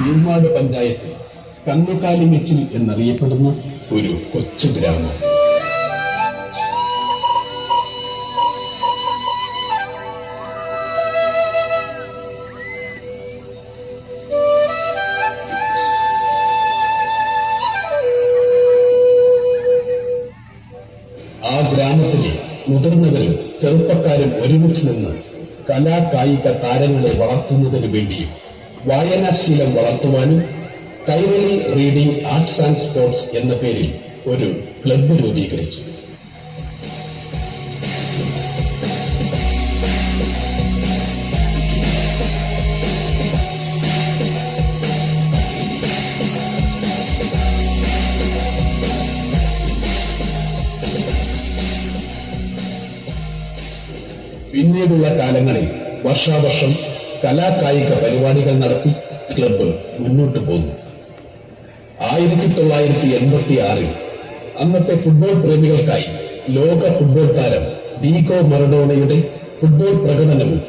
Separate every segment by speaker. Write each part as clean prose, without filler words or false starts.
Speaker 1: കീഴ്മാട് പഞ്ചായത്തിൽ കന്നുകാലിമെച്ചിൽ എന്നറിയപ്പെടുന്ന ഒരു കൊച്ചു ഗ്രാമം. ആ ഗ്രാമത്തിലെ മുതിർന്നവരും ചെറുപ്പക്കാരും ഒരുമിച്ച് നിന്ന് കലാകായിക താരങ്ങളെ വളർത്തുന്നതിനു വേണ്ടിയും വായനാശീലം വളർത്തുവാനും Kairali reading arts and sports എന്ന പേരിൽ ഒരു ക്ലബ്ബ് രൂപീകരിച്ചു. പിന്നീടുള്ള കാലങ്ങളിൽ വർഷാവർഷം കലാകായിക പരിപാടികൾ നടത്തി ക്ലബ്ബ് മുന്നോട്ടു പോന്നു. 1986 അന്നത്തെ ഫുട്ബോൾ പ്രേമികൾക്കായി ലോക ഫുട്ബോൾ താരം ഡീഗോ മറഡോണയുടെ ഫുട്ബോൾ പ്രകടനവും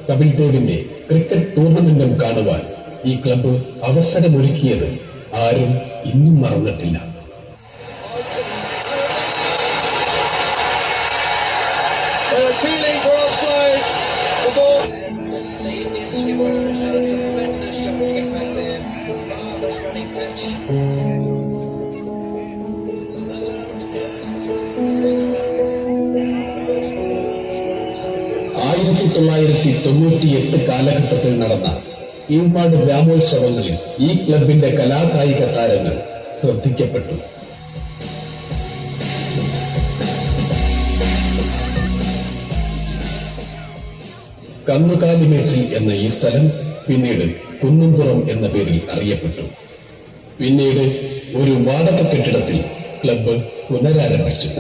Speaker 1: കപിൽ ദേവിന്റെ ക്രിക്കറ്റ് ടൂർണമെന്റും കാണുവാൻ ഈ ക്ലബ്ബ് അവസരമൊരുക്കിയത് ആരും ഇന്നും മറന്നിട്ടില്ല. കാലഘട്ടത്തിൽ നടന്ന കീഴ്മാട് ഗ്രാമോത്സവങ്ങളിൽ ഈ ക്ലബിന്റെ കലാകായിക താരങ്ങൾ ശ്രദ്ധിക്കപ്പെട്ടു. കന്നുകാലിമേച്ചിൽ എന്ന ഈ സ്ഥലം പിന്നീട് കുന്നുംപുറം എന്ന പേരിൽ അറിയപ്പെട്ടു. പിന്നീട് ഒരു വാടക കെട്ടിടത്തിൽ ക്ലബ്ബ് പുനരാരംഭിച്ചു.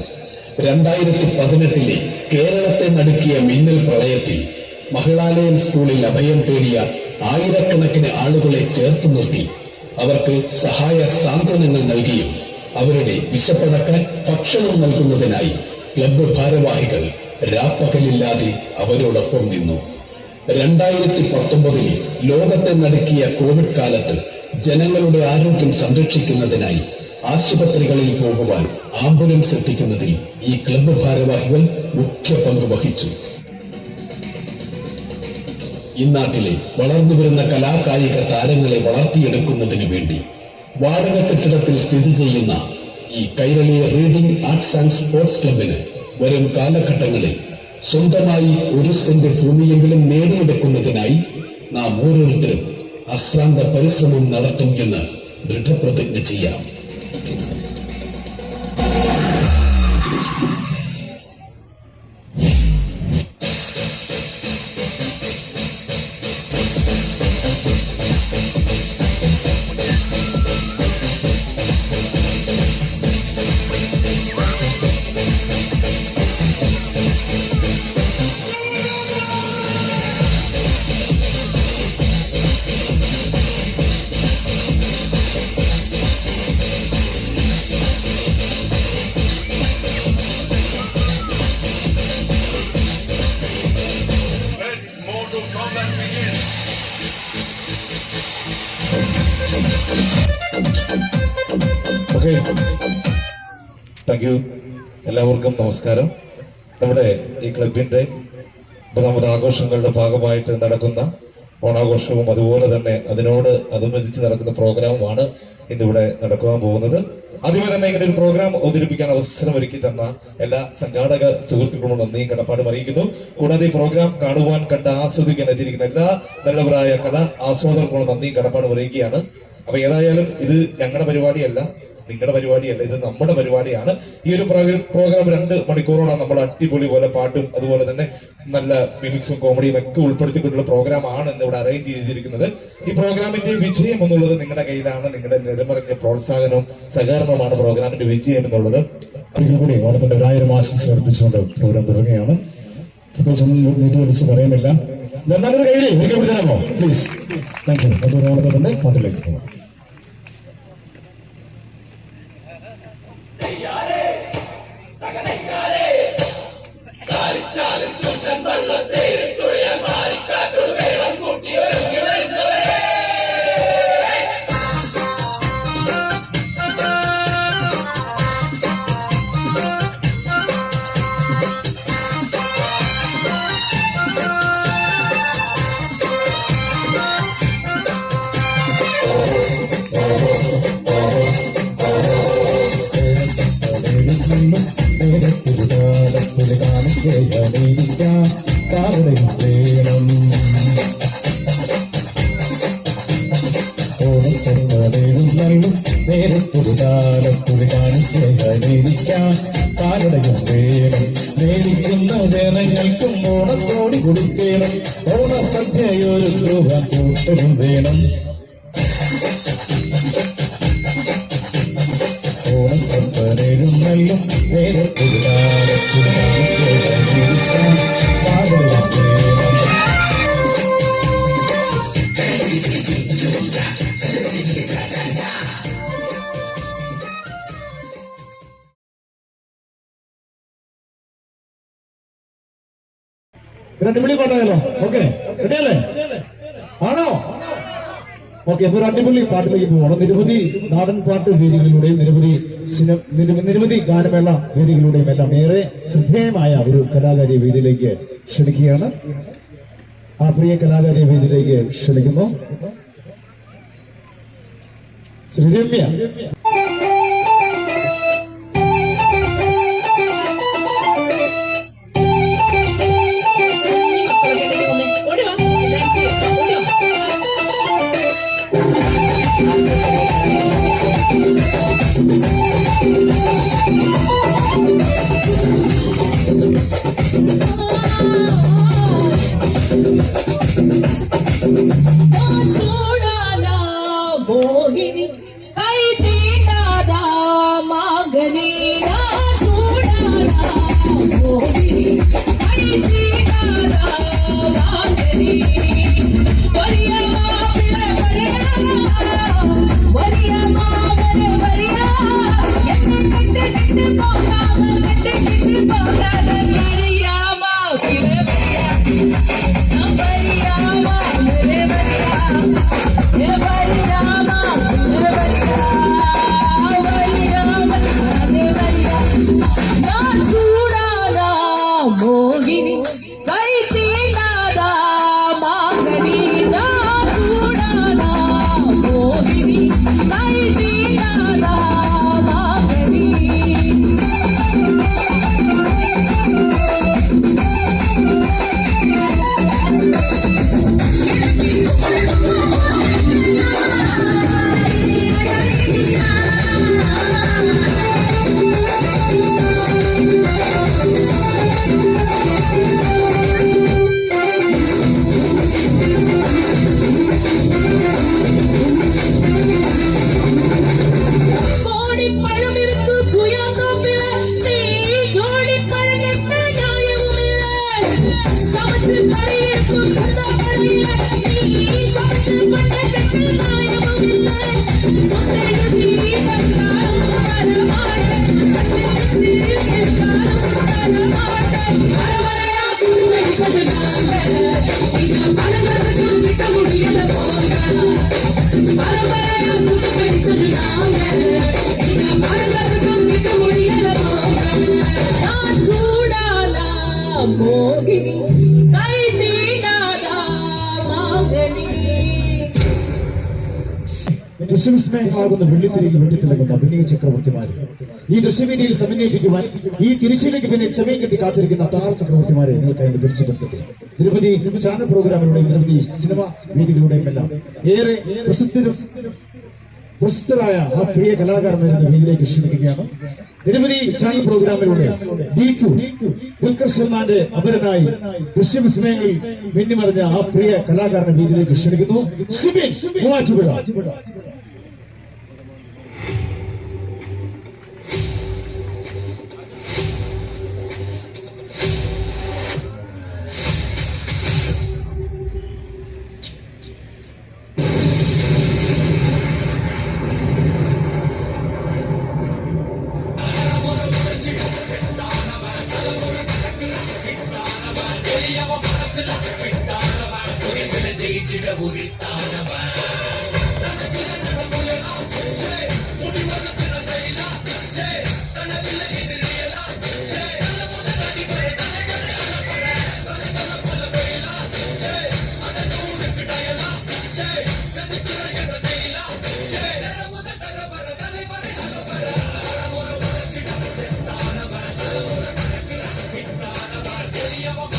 Speaker 1: 2018 കേരളത്തെ നടുക്കിയ മിന്നൽ പ്രളയത്തിൽ മഹിളാലയം സ്കൂളിൽ അഭയം തേടിയ ആയിരക്കണക്കിന് ആളുകളെ ചേർത്ത് നിർത്തി അവർക്ക് സഹായ സാന്ത്വനങ്ങൾ നൽകിയും അവരുടെ വിശപ്പടക്കാൻ ഭക്ഷണം നൽകുന്നതിനായി ക്ലബ്ബ് ഭാരവാഹികൾ രാപ്പകലില്ലാതെ അവരോടൊപ്പം നിന്നു. 2019 ലോകത്തെ നടുക്കിയ കോവിഡ് കാലത്ത് ജനങ്ങളുടെ ആരോഗ്യം സംരക്ഷിക്കുന്നതിനായി ആശുപത്രികളിൽ പോകുവാൻ ആംബുലൻസ് എത്തിക്കുന്നതിൽ ഈ ക്ലബ്ബ് ഭാരവാഹികൾ മുഖ്യ പങ്ക് വഹിച്ചു. ഇന്നാട്ടിലെ വളർന്നുവരുന്ന കലാകായിക താരങ്ങളെ വളർത്തിയെടുക്കുന്നതിനു വേണ്ടി വാടക കെട്ടിടത്തിൽ സ്ഥിതി ചെയ്യുന്ന ഈ Kairali reading arts and sports ക്ലബിന് വരും കാലഘട്ടങ്ങളിൽ സ്വന്തമായി 1 സെന്റ് ഭൂമിയെങ്കിലും നേടിയെടുക്കുന്നതിനായി നാം ഓരോരുത്തരും അശ്രാന്ത പരിശ്രമം നടത്തും എന്ന് ദൃഢപ്രതിജ്ഞ ചെയ്യാം.
Speaker 2: Thank you. എല്ലാവർക്കും നമസ്കാരം. നമ്മുടെ ഈ ക്ലബിന്റെ 10ാമത് ആഘോഷങ്ങളുടെ ഭാഗമായിട്ട് നടക്കുന്ന ഓണാഘോഷവും അതുപോലെ തന്നെ അതിനോട് അനുബന്ധിച്ച് നടക്കുന്ന പ്രോഗ്രാമുമാണ് ഇന്നിവിടെ നടക്കുവാൻ പോകുന്നത്. ആദ്യമേ തന്നെ ഇങ്ങനെ ഒരു പ്രോഗ്രാം അവതരിപ്പിക്കാൻ അവസരമൊരുക്കി തന്ന എല്ലാ സംഘാടക സുഹൃത്തുക്കളും നന്ദിയും കടപ്പാടും അറിയിക്കുന്നു. കൂടാതെ ഈ പ്രോഗ്രാം കാണുവാൻ കണ്ട് ആസ്വദിക്കാൻ എത്തിയിരിക്കുന്ന എല്ലാ നല്ലവരായ കലാ ആസ്വാദകർക്കും നന്ദിയും കടപ്പാടും അറിയിക്കുകയാണ്. അപ്പൊ ഏതായാലും ഇത് ഞങ്ങളുടെ പരിപാടിയല്ല, നിങ്ങളുടെ പരിപാടിയല്ല, ഇത് നമ്മുടെ പരിപാടിയാണ്. ഈ ഒരു പ്രോഗ്രാം 2 മണിക്കൂറോളം നമ്മൾ അടിപൊളി പോലെ പാട്ടും അതുപോലെ തന്നെ നല്ല മിമിക്സും കോമഡിയും ഒക്കെ ഉൾപ്പെടുത്തിക്കൊണ്ടുള്ള പ്രോഗ്രാമാണ് ഇന്ന് ഇവിടെ അറേഞ്ച് ചെയ്തിരിക്കുന്നത്. ഈ പ്രോഗ്രാമിന്റെ വിജയം എന്നുള്ളത് നിങ്ങളുടെ കയ്യിലാണ്. നിങ്ങളുടെ നിലമറിഞ്ഞ പ്രോത്സാഹനവും സഹകരണവുമാണ് പ്രോഗ്രാമിന്റെ വിജയം എന്നുള്ളത്.
Speaker 3: കൂടി ഓണത്തിന്റെ 1000 ആശംസകൾ അർപ്പിച്ചുകൊണ്ട് പ്രോഗ്രാം തുടങ്ങുകയാണ്. പ്രത്യേകിച്ചൊന്നും നീട്ടി വലിച്ച് പറയുന്നില്ല. നല്ലൊരു കയ്യിലേ ഒരിക്കൽ തരാമോ പ്ലീസ്? Thank you. അപ്പോൾ ഓണത്തെ തന്നെ പാട്ടിലേക്ക് പോകാം. നേരിക്കാൻ കാവലയും വേണം. ഓണത്തൊന്നതേഴും നേരത്തൊരു കാലത്തൊരു കാണിക്കാൻ കാലടയും വേണം. നേരിക്കുന്ന ജനങ്ങൾക്കും ഓണത്തോടി കൊടുക്കണം. ഓണസദ്യയൊരു രൂപ കൂട്ടലും വേണം. ഓണത്തൊന്നതേഴും നേരത്തൊരു കാലത്തൊരു കാണിക്കാൻ കാലടയും വേണം. അടിപൊളി പാട്ടായാലോ? ഓക്കെ, റെഡിയല്ലേ? ആണോ? ഓക്കെ, അപ്പൊ ഒരു അടിപൊളി പാട്ടിലേക്ക് പോകണം. നിരവധി നാടൻ പാട്ട് വേദികളിലൂടെയും നിരവധി ഗാനമേള വേദികളിലൂടെയും എല്ലാം ഏറെ ശ്രദ്ധേയമായ ഒരു കലാകാരി വേദിയിലേക്ക് ക്ഷണിക്കുകയാണ്. ആ പ്രിയ കലാകാരി വേദിയിലേക്ക് ക്ഷണിക്കുന്നു ശ്രീ രമ്യ. ദൃശ്യവിസ്മയമാകുന്ന വെള്ളിത്തിരയിൽ വെട്ടിത്തിളങ്ങുന്ന അഭിനയ ചക്രവർത്തിമാരെ ഈ ദൃശ്യവേദിയിൽ സമന്വയിപ്പിക്കുവാൻ ഈ തിരിശീലയ്ക്ക് പിന്നെ ചെവയും കെട്ടി കാത്തിരിക്കുന്ന താര ചക്രവർത്തിമാരെ നിങ്ങൾക്കായി പരിചയപ്പെടുത്തട്ടെ. നിരവധി ചാനൽ പ്രോഗ്രാമിലൂടെയും നിരവധി സിനിമ വേദികളിലൂടെയും എല്ലാം ഏറെ പ്രശസ്തരായ ആ പ്രിയ കലാകാരന്മാരെ വേദിയിലേക്ക് ക്ഷണിക്കുകയാണ്. നിരവധി ചാനൽ പ്രോഗ്രാമിലൂടെ ദുൽഖർ സൽമാന്റെ അപരനായി ദൃശ്യവിസ്മയങ്ങളിൽ മിന്നിമറിഞ്ഞ ആ പ്രിയ കലാകാരനെ വേദിയിലേക്ക് ക്ഷണിക്കുന്നു. സിബിൻ മൂവാറ്റുപുഴ.
Speaker 4: Yeah.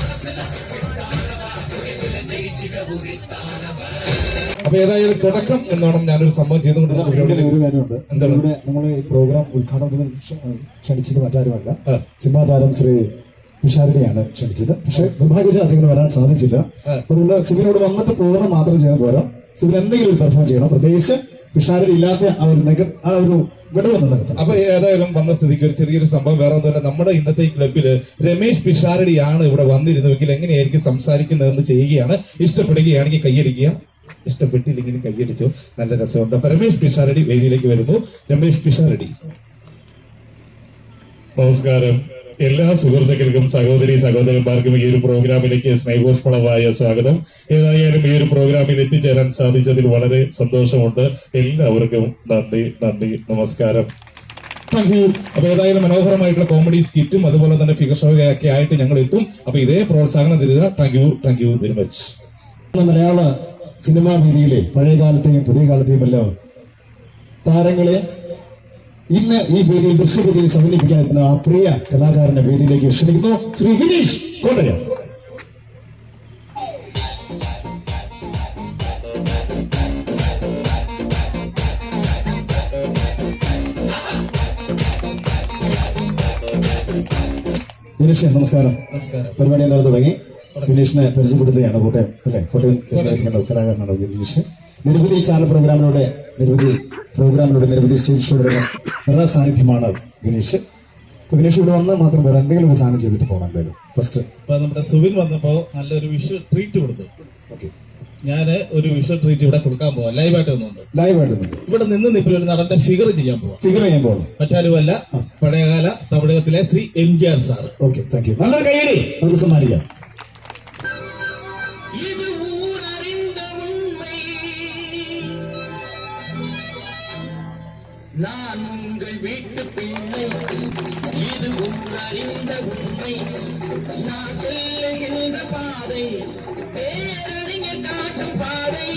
Speaker 2: അപ്പൊ ഏതായാലും തുടക്കം എന്നോണം ഞാനൊരു സംഭവം ചെയ്തുകൊണ്ടിരുന്ന
Speaker 3: ഒരു കാര്യമുണ്ട്.
Speaker 2: എന്താണ്?
Speaker 3: ഇവിടെ നമ്മൾ ഈ പ്രോഗ്രാം ഉദ്ഘാടനത്തിന് ക്ഷണിച്ചത് മറ്റാരുമല്ല, സിനിമാ താരം ശ്രീ പിഷാരടിയാണ് ക്ഷണിച്ചത്. പക്ഷെ നിർഭാഗ്യവശാൽ അദ്ദേഹത്തിന് വരാൻ സാധിച്ചില്ല. അതുകൊണ്ട് സിബിനോട് വന്നിട്ട് പോകുന്നത് മാത്രം ചെയ്യാൻ പോരാ, സിബിൻ എന്തെങ്കിലും ഒരു പെർഫോം ചെയ്യണം. പ്രത്യേകിച്ച് പിഷാരടി ഇല്ലാത്ത ആ ഒരു വിടവ് നിലനിർത്തണം.
Speaker 2: അപ്പൊ ഏതായാലും വന്ന സ്ഥിതിക്ക് ഒരു ചെറിയൊരു സംഭവം വേറെ ഒന്നുമല്ല. നമ്മുടെ ഇന്നത്തെ ഈ ക്ലബില് രമേശ് പിഷാരടിയാണ് ഇവിടെ വന്നിരുന്നുവെങ്കിൽ എങ്ങനെയായിരിക്കും സംസാരിക്കുന്നതെന്ന് ചെയ്യുകയാണ്. ഇഷ്ടപ്പെടുകയാണെങ്കിൽ കൈയടിക്കുക, ഇഷ്ടപ്പെട്ടില്ലെങ്കിൽ കൈയടിച്ചു. നല്ല രസമുണ്ട്. അപ്പൊ രമേശ് പിഷാരടി വേദിയിലേക്ക് വരുന്നു. രമേശ് പിഷാരടി.
Speaker 4: നമസ്കാരം. എല്ലാ സുഹൃത്തുക്കൾക്കും സഹോദരന്മാർക്കും ഈ ഒരു പ്രോഗ്രാമിലേക്ക് സ്നേഹോഷ്മളമായ സ്വാഗതം. ഏതായാലും ഈ ഒരു പ്രോഗ്രാമിൽ എത്തിച്ചേരാൻ സാധിച്ചതിൽ വളരെ സന്തോഷമുണ്ട്. എല്ലാവർക്കും നന്ദി, നമസ്കാരം.
Speaker 2: Thank you. അപ്പൊ ഏതായാലും മനോഹരമായിട്ടുള്ള കോമഡി സ്കിറ്റും അതുപോലെ തന്നെ ഫിഗർ ഷോ ഒക്കെ ആയിട്ട് ഞങ്ങൾ എത്തും. അപ്പൊ ഇതേ പ്രോത്സാഹനം തരിക. Thank you very much.
Speaker 3: Malayala cinema വേദിയിലെ പഴയ കാലത്തെയും പുതിയ കാലത്തെയും എല്ലാം താരങ്ങളെ ഇന്ന് ഈ വേദിയിൽ ദൃശ്യവേദിയിൽ സമന്വയിപ്പിക്കാൻ എത്തുന്ന ആ പ്രിയ കലാകാരന്റെ വേദിയിലേക്ക് ക്ഷണിക്കുന്നു ശ്രീ ഗിരീഷ് കോട്ടയം. ഗിരീഷ് നമസ്കാരം. പരിപാടി എന്തായാലും തുടങ്ങി. ഗിരീഷിനെ പരിചയപ്പെടുത്തുകയാണ്. കോട്ടയം അല്ലെ, കോട്ടയം കലാകാരനാണ് ഗിരീഷ്. നിരവധി ചാനൽ പ്രോഗ്രാമിലൂടെ നിരവധി സ്റ്റേജ് ഷോയുടെ നിറ സാന്നിധ്യമാണ് ഗിരീഷ്. ഗിരീഷ് ഇവിടെ വന്നാൽ മാത്രം വേറെ എന്തെങ്കിലും ഒരു സാധനം ചെയ്തിട്ട് പോകണം. എന്തായാലും ഫസ്റ്റ്
Speaker 5: നമ്മുടെ സുബിൻ വന്നപ്പോ നല്ലൊരു വിഷ്വൽ ട്രീറ്റ് കൊടുത്തു. ഞാന് ഒരു വിഷ്വൽ ട്രീറ്റ് ഇവിടെ കൊടുക്കാൻ പോവാം. ലൈവായിട്ട് ഇവിടെ നിന്ന് ഇപ്പൊ ഒരു നടന്റെ ഫിഗർ ചെയ്യാൻ പോവാം. മറ്റാരുമല്ല, പഴയകാല തമിഴകത്തിലെ Shri MGR sir.
Speaker 3: Okay, thank you. നല്ലൊരു കൈയടി നമുക്ക് സമ്മാനിക്കാം.
Speaker 6: நான் உங்கள் வீட்டு பிள்ளை, இது அறிந்த உண்மை. நான் செல்லுகின்ற பாதை பேரறிஞர் காட்டும் பாதை.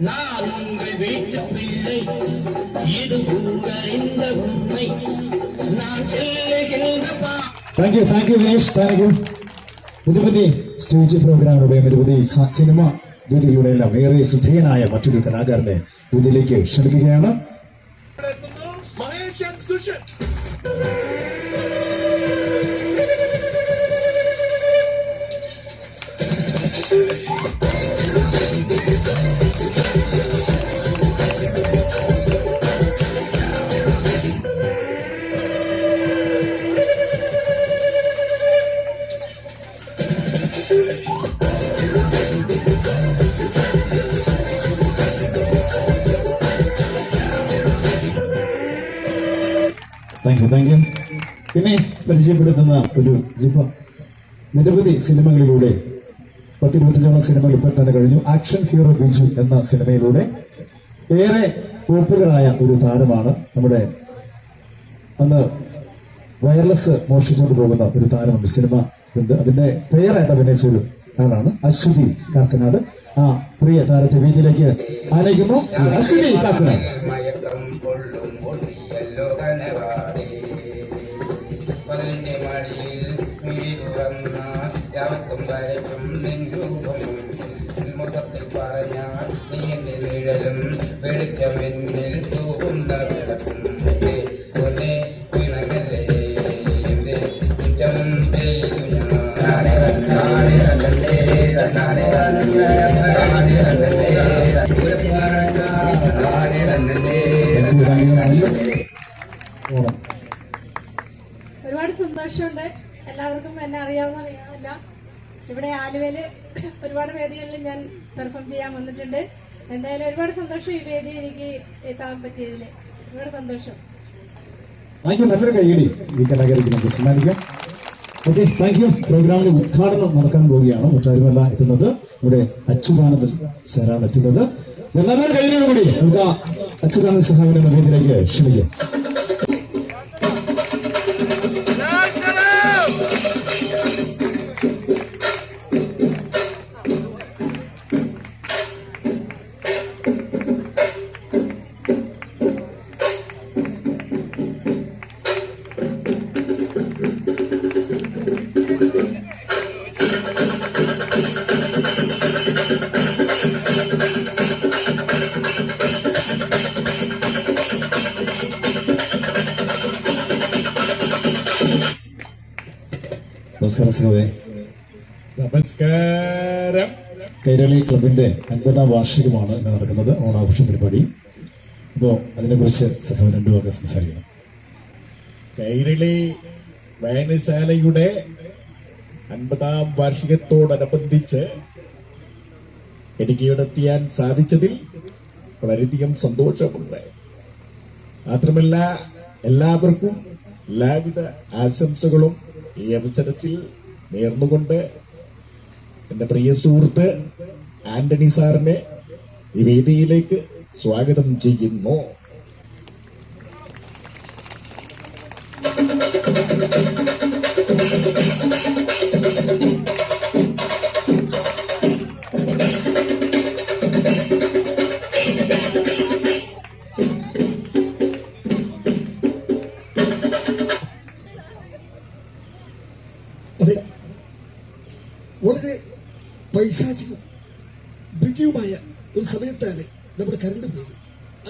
Speaker 6: நான் உங்கள் வீட்டு பிள்ளை, இது அறிந்த உண்மை. நான் செல்லுகின்ற
Speaker 3: thank you Girish, thank you. നിരവധി സ്റ്റേജ് പ്രോഗ്രാമിലൂടെയും നിരവധി സിനിമ വേദിയിലൂടെയെല്ലാം ഏറെ ശ്രദ്ധേയനായ മറ്റൊരു കലാകാരനെ വേദിയിലേക്ക് ക്ഷണിക്കുകയാണ്. Thank you. പിന്നെ പരിചയപ്പെടുത്തുന്ന ഒരു നിരവധി സിനിമകളിലൂടെ 10-25 സിനിമകൾ ഇപ്പോൾ തന്നെ കഴിഞ്ഞു. ആക്ഷൻ ഹീറോ ബിജു എന്ന സിനിമയിലൂടെ ഏറെ പോപ്പുലറായ ഒരു താരമാണ്. നമ്മുടെ അന്ന് വയർലെസ് മോഷ്ടിച്ചുകൊണ്ട് പോകുന്ന ഒരു താരമുണ്ട്, സിനിമ ഉണ്ട്. അതിന്റെ പേരായിട്ട് അഭിനയിച്ച ഒരു ആളാണ് അശ്വതി കാക്കനാട്. ആ പ്രിയ താരത്തെ വേദിയിലേക്ക് ആനയിക്കുന്നു അശ്വതി കാക്കനാട്.
Speaker 7: യാവത്തും വരച്ചും നെഞ്ചൂപമും മുഖത്തിൽ പറഞ്ഞാൽ നീ എന്റെ നിഴലും വെളിച്ചമെന്നിൽ തൂകുന്ന വിളക്കും ഒന്നേ പിണങ്ങല്ലേ എന്റെ കുറ്റം ചെയ്തു
Speaker 8: ഒരുപാട് സന്തോഷമുണ്ട്. എല്ലാവർക്കും എന്നെ അറിയാവുന്ന ഇവിടെ ആലുവയില് ഒരുപാട് വേദികളിൽ ഞാൻ പെർഫോം ചെയ്യാൻ വന്നിട്ടുണ്ട്. എന്തായാലും ഒരുപാട് സന്തോഷം ഈ വേദി എനിക്ക് എത്താൻ പറ്റിയതിൽ. ഒരുപാട് സന്തോഷം.
Speaker 3: നല്ലൊരു കൈയടി ഈ കലാകാരിക്ക് നമുക്ക് സമ്മാനിക്കാം. Okay, thank U. പ്രോഗ്രാമിന്റെ ഉദ്ഘാടനം നടക്കാൻ പോവുകയാണ്. മറ്റാരുമല്ല എത്തുന്നത്, ഇവിടെ അച്യുതാനന്ദൻ സാറാണ് എത്തുന്നത്. നല്ലൊരു കൈയടിയോടുകൂടി നമുക്ക് അച്യുതാനന്ദ സഹാബിനെ എന്ന വേദിയിലേക്ക് ക്ഷണിക്കാം. നമസ്കാരം സഹോദരേ.
Speaker 5: നമസ്കാരം.
Speaker 3: കൈരളി ക്ലബിന്റെ 50ാം വാർഷികമാണ് ഇന്ന് നടക്കുന്നത്, ഓണാഘോഷ പരിപാടി. അപ്പോ അതിനെക്കുറിച്ച് സഹോദരൻ രണ്ടു വാക്ക് സംസാരിക്കണം.
Speaker 5: കൈരളി വായനശാലയുടെ 50ാം വാർഷികത്തോടനുബന്ധിച്ച് എനിക്ക് ഇവിടെ എത്തിയാൻ സാധിച്ചതിൽ വളരെയധികം സന്തോഷമുണ്ട്. മാത്രമല്ല എല്ലാവർക്കും എല്ലാവിധ ആശംസകളും ഈ അവസരത്തിൽ നേർന്നുകൊണ്ട് എന്റെ പ്രിയ സുഹൃത്ത് ആന്റണി സാറിനെ ഈ വേദിയിലേക്ക് സ്വാഗതം ചെയ്യുന്നു.
Speaker 9: അതെ, വളരെ പൈശാചിക മൃഗീയമായ ഒരു സമയത്താണ് നമ്മുടെ കറണ്ട് പോയത്.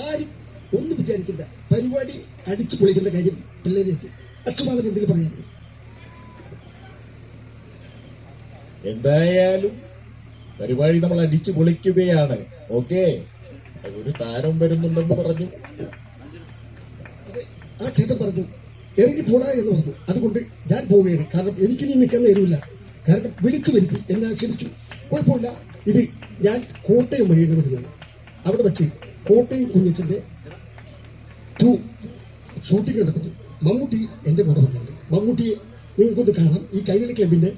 Speaker 9: ആരും ഒന്നും വിചാരിക്കില്ല, പരിപാടി അടിച്ചു പൊളിക്കേണ്ട കാര്യം പിള്ളേരെ എത്തി. അച്ഛനാഥൻ എന്തെങ്കിലും പറയാൻ?
Speaker 5: എന്തായാലും പരിപാടി നമ്മൾ അടിച്ചു പൊളിക്കുകയാണ്. ഓക്കെ, ഒരു താരം വരുന്നുണ്ടെന്ന് പറഞ്ഞു.
Speaker 9: അതെ, ആ ചേട്ടൻ പറഞ്ഞു ഇറങ്ങി പോടാ എന്ന് പറഞ്ഞു. അതുകൊണ്ട് ഞാൻ പോവുകയാണ്. കാരണം എനിക്കിനി നിൽക്കാൻ നേരമില്ല. കാരണം വിളിച്ചു വരുത്തി എന്നെ ആക്ഷേപിച്ചു. കുഴപ്പമില്ല, ഇത് ഞാൻ കോട്ടയം വഴിയാണ് വരുന്നത്. അവിടെ വെച്ച് കോട്ടയം കുഞ്ഞച്ചന്റെ 2 ഷൂട്ടിംഗ് നടക്കുന്നു. മമ്മൂട്ടി എന്റെ കൂടെ വന്നിട്ടുണ്ട്. മമ്മൂട്ടിയെ നിങ്ങൾക്കൊന്ന് കാണാം. ഈ കൈരളി ക്ലബിന്റെ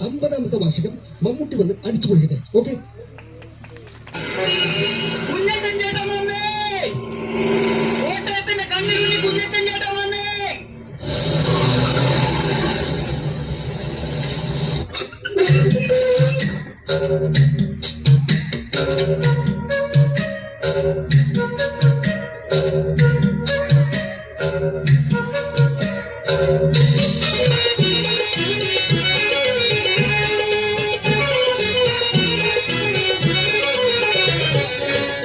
Speaker 9: 50ാമത്തെ വാർഷികം മമ്മൂട്ടി വന്ന് അടിച്ചു പൊളിക്കട്ടെ. ഓക്കെ,
Speaker 6: കുഞ്ഞത്തൻ ചേട്ടൻ വന്നേ, കോട്ടയത്തിന്റെ കണ്ണിലുണ്ണി കുഞ്ഞത്തൻ ചേട്ടൻ വന്നേ.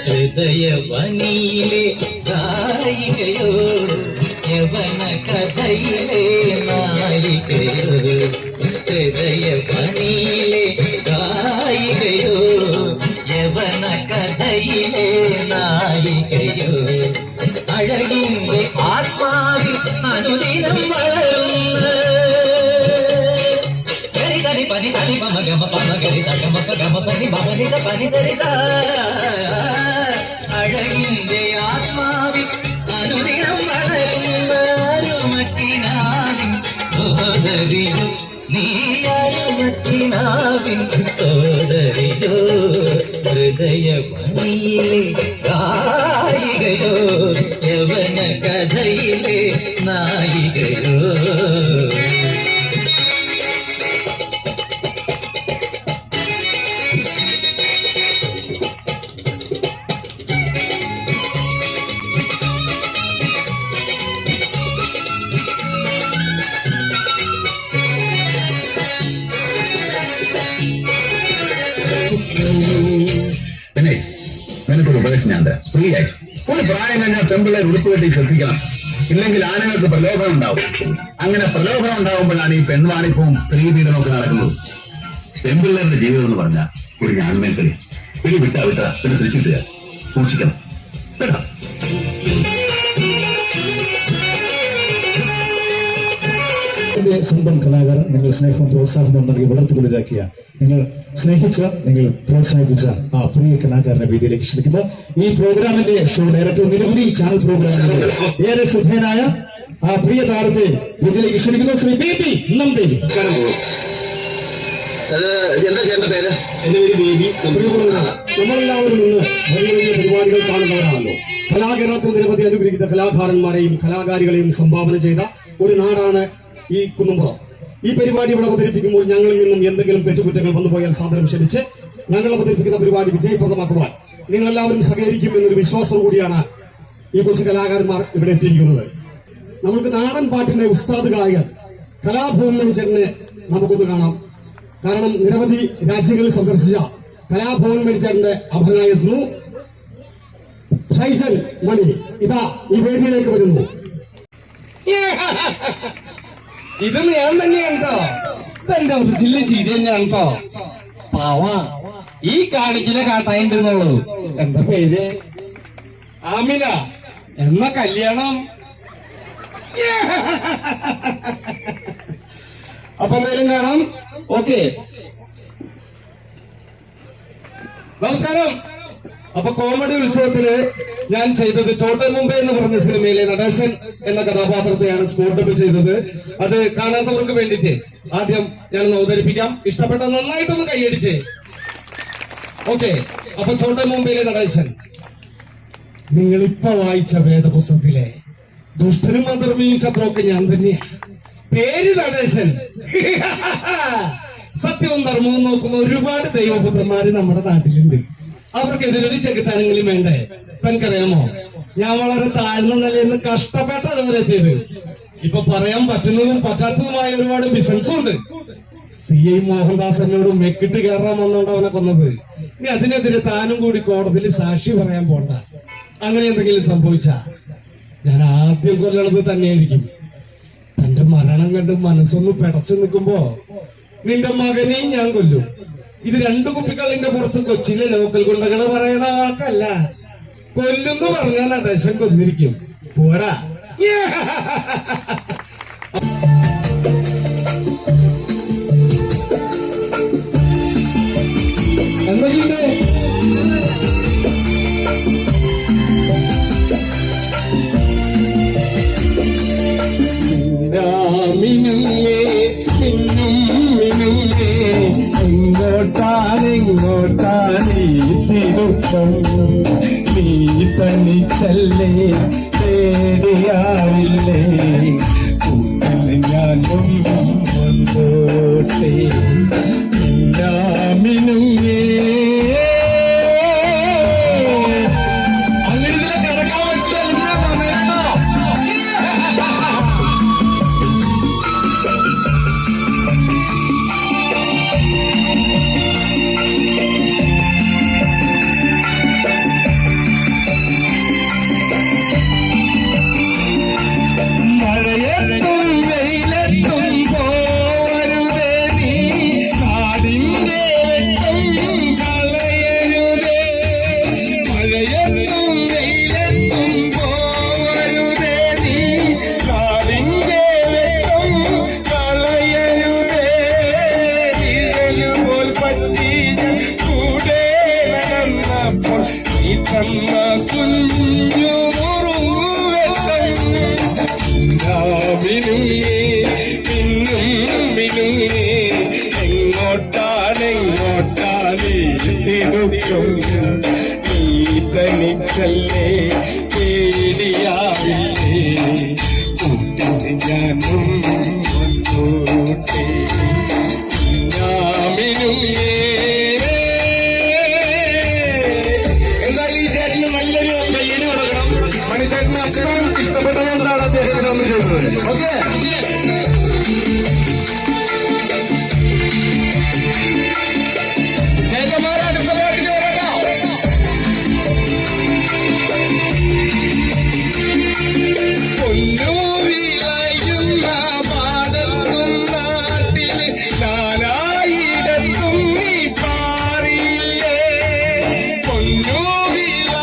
Speaker 10: ഹൃദയവനിയിലെ ഗായികയോ യവന കഥയിലെ നായികയോ, ഹൃദയവനിയിലെ ഗായികയോ യവന കഥയിലെ നായികയോ, അഴകിന്റെ ആത്മാവിൽ അനുദിനം വളരുന്ന ഗരി പനി സനി പമ ഗമ പമ ഗരി സഗമ ഗമ പനി പനി സ പനി സരി സ, അഴകിന്റെ ആത്മാവിൽ അനുദിനം വളരുന്ന അരുമത്തിനാവിൻ സോദരിയോ, നീ അരുമത്തിനാവിൻ സോദരിയോ, ഹൃദയമണിയിലെ ഗായികയോ യവന കഥയിലെ നായികയോ.
Speaker 1: പിന്നെ നിനക്കൊരു ഉപദേശം ഞാൻ തരാം. ഫ്രീ ആയി ഒരു പ്രായം കഴിഞ്ഞാൽ പെമ്പിള്ളേർ ഉടുപ്പ് കെട്ടി ശ്രദ്ധിക്കണം. ഇല്ലെങ്കിൽ ആണുങ്ങൾക്ക് പ്രലോഭനം ഉണ്ടാവും. അങ്ങനെ പ്രലോഭനം ഉണ്ടാവുമ്പോഴാണ് ഈ പെൺവാണിപ്പവും സ്ത്രീപീഡനമൊക്കെ നടക്കുന്നത്. പെൺപിള്ളേരുടെ ജീവിതം എന്ന് പറഞ്ഞാൽ ഒരു ഞാൻമേൽക്കളി. പിടി വിട്ടാ പിന്നെ തിരിച്ചിട്ടുക. സൂക്ഷിക്കണം കേട്ടോ.
Speaker 3: സ്വന്തം കലാകാരൻ നിങ്ങൾ സ്നേഹവും പ്രോത്സാഹനവും നൽകി വളർത്തി വലുതാക്കിയ, നിങ്ങൾ സ്നേഹിച്ച, നിങ്ങൾ പ്രോത്സാഹിപ്പിച്ച ആ പ്രിയ കലാകാരനെ വേദിയിലേക്ക് ക്ഷണിക്കുമ്പോൾ ഈ പ്രോഗ്രാമിന്റെ ഷോ ഡയറക്ടർ നിരവധി ചാനൽ പ്രോഗ്രാമുകൾ ഏറെ ശ്രദ്ധേയനായ ആ പ്രിയ താരത്തെ വേദിയിലേക്ക് ക്ഷണിക്കുന്നു. ശ്രീ ബേബി നമ്പേരി.
Speaker 1: എന്താ ചേട്ടന്റെ പേര്?
Speaker 9: എന്റെ പേര് ബേബി. നമ്മളെല്ലാവരും ഇന്ന് വലിയ വലിയ പരിപാടികൾ കാണുന്നവരാണല്ലോ. കലാകേരളത്തിൽ നിരവധി അനുഗ്രഹീത കലാകാരന്മാരെയും കലാകാരികളെയും സംഭാവന ചെയ്ത ഒരു നാടാണ് ഈ കുന്നുംപുറം. ഈ പരിപാടി ഇവിടെ അവതരിപ്പിക്കുമ്പോൾ ഞങ്ങളിൽ നിന്നും എന്തെങ്കിലും തെറ്റുകുറ്റങ്ങൾ വന്നുപോയാൽ സാദരം ക്ഷണിച്ച് ഞങ്ങൾ അവതരിപ്പിക്കുന്ന പരിപാടി വിജയപ്രദമാക്കുവാൻ നിങ്ങളെല്ലാവരും സഹകരിക്കും എന്നൊരു വിശ്വാസം കൂടിയാണ് ഈ കൊച്ചു കലാകാരന്മാർ ഇവിടെ എത്തിയിരിക്കുന്നത്. നമുക്ക് നാടൻ പാട്ടിന്റെ ഉസ്താദ് ഗായകൻ കലാഭവൻ മണിച്ചേട്ടനെ നമുക്കൊന്ന് കാണാം. കാരണം നിരവധി രാജ്യങ്ങളിൽ സന്ദർശിച്ച കലാഭവൻ മണിച്ചേട്ടന്റെ അഭിനയത്തിനു ഷൈജൻ മണി ഇതാ ഈ വേദിയിലേക്ക് വരുന്നു.
Speaker 11: ഇത് ഞാൻ തന്നെയാണ് കേട്ടോ. ഇതെന്റെ ഒറിജിനൽ ചിരി തന്നെയാണ് കേട്ടോ. പാവ ഈ കാണിക്കിലെ കാട്ടായിണ്ടെന്നുള്ളൂ. എന്താ പേര്? ആമിന. എന്നാ കല്യാണം? അപ്പൊ എന്തായാലും കാണാം. ഓക്കെ, നമസ്കാരം. അപ്പൊ കോമഡി ഉത്സവത്തില് ഞാൻ ചെയ്തത് ചോട്ടൻ മുംബൈ എന്ന് പറഞ്ഞ സിനിമയിലെ നടേശൻ എന്ന കഥാപാത്രത്തെയാണ് സ്പോട്ട് ഡബ് ചെയ്തത്. അത് കാണാത്തവർക്ക് വേണ്ടിയിട്ട് ആദ്യം ഞാനൊന്ന് അവതരിപ്പിക്കാം. ഇഷ്ടപ്പെട്ട നന്നായിട്ടൊന്ന് കൈയടിച്ചേ. ഓക്കെ, അപ്പൊ ചോട്ടൻ മുംബൈയിലെ നടേശൻ. നിങ്ങൾ ഇപ്പൊ വായിച്ച വേദപുസ്തകത്തിലെ ദുഷ്ടനും അധർമ്മിയും ശത്രുവൊക്കെ ഞാൻ തന്നെയാണ്. പേര് നടേശൻ. സത്യവും ധർമ്മവും നോക്കുന്ന ഒരുപാട് ദൈവപുത്രന്മാര് നമ്മുടെ നാട്ടിലുണ്ട്. അവർക്കെതിരൊരു ചെകുത്താനെങ്കിലും വേണ്ടേ? എനിക്കറിയാമോ, ഞാൻ വളരെ താഴ്ന്ന നിലയിൽ നിന്ന് കഷ്ടപ്പെട്ടാണ് അവരെത്തിയത്. ഇപ്പൊ പറയാൻ പറ്റുന്നതും പറ്റാത്തതുമായ ഒരുപാട് ബിസിനസ്സും ഉണ്ട്. CI മോഹൻദാസ് എന്നോട് മെക്കിട്ട് കയറാൻ വന്നോണ്ട് അവനെ കൊന്നത്. ഇനി അതിനെതിരെ താനും കൂടി കോടതിയിൽ സാക്ഷി പറയാൻ പോണ്ട. അങ്ങനെ എന്തെങ്കിലും സംഭവിച്ച ഞാൻ ആദ്യം കൊല്ലണത് തന്നെയായിരിക്കും. തന്റെ മരണം കണ്ട് മനസ്സൊന്ന് പിടച്ചു നിൽക്കുമ്പോ നിന്റെ മകനെയും ഞാൻ കൊല്ലും. ഇത് 2 കുപ്പിക്കള്ളിന്റെ പുറത്ത് കൊച്ചിയിലെ ലോക്കൽ ഗുണ്ടകള് പറയണ വാക്കല്ല. കൊല്ലുന്നു പറഞ്ഞാൽ നടേശൻ കൊന്നിരിക്കും. പോരാ. എന്തൊക്കെയുണ്ട്? മിനുങ്ങേ മിന്നും മിനുങ്ങേ എങ്ങോട്ടാണെങ്ങോട്ടാണീ തിടുക്കം? നീ തനിച്ചല്ലേ പേടിയാവില്ലേ? കൂട്ടിൽ ഞാനും വന്നോട്ടെ. മിനുങ്ങേ അങ്ങനെ കിടക്കാൻ പറ്റില്ല. മഴയത്തും വെയിലത്തും പോരുതേ നീ നാടിന്റെ വെട്ടം കളയരുതേ. മഴയത്തും വെയിലത്തും പോരുതേ നീ നാടിന്റെ വെട്ടം കളയരുതേ. ഇഴലുപോൽ പറ്റി കൂടെ നടന്നപ്പോൾ നീ തന്ന കുഞ്ഞു എങ്ങോട്ടാണെങ്ങോട്ടാണ് തിടുക്കം? നീ തനിച്ചല്ലേ പേടിയാവില്ലേ? കൂട്ടിന് ഞാനും വന്നോട്ടെ. എന്തായാലും ഈ ചേട്ടന് നല്ലൊരു കയ്യിൽ കൊടുക്കണം. മണിച്ചേട്ടന് അത്രയും ഇഷ്ടപ്പെട്ടത് എന്താണ് അദ്ദേഹത്തിന് ഒന്ന് ചെയ്തത്. ഓക്കെ, ചേട്ടന്മാരെ അടുത്ത പാട്ടിൽ വരാം. പൊന്നൂരിലായുന്ന പാടത്തും നാട്ടിൽ നാനായിടത്തും നീ പാറിയില്ലേ? പൊന്നൂരിലായുന്ന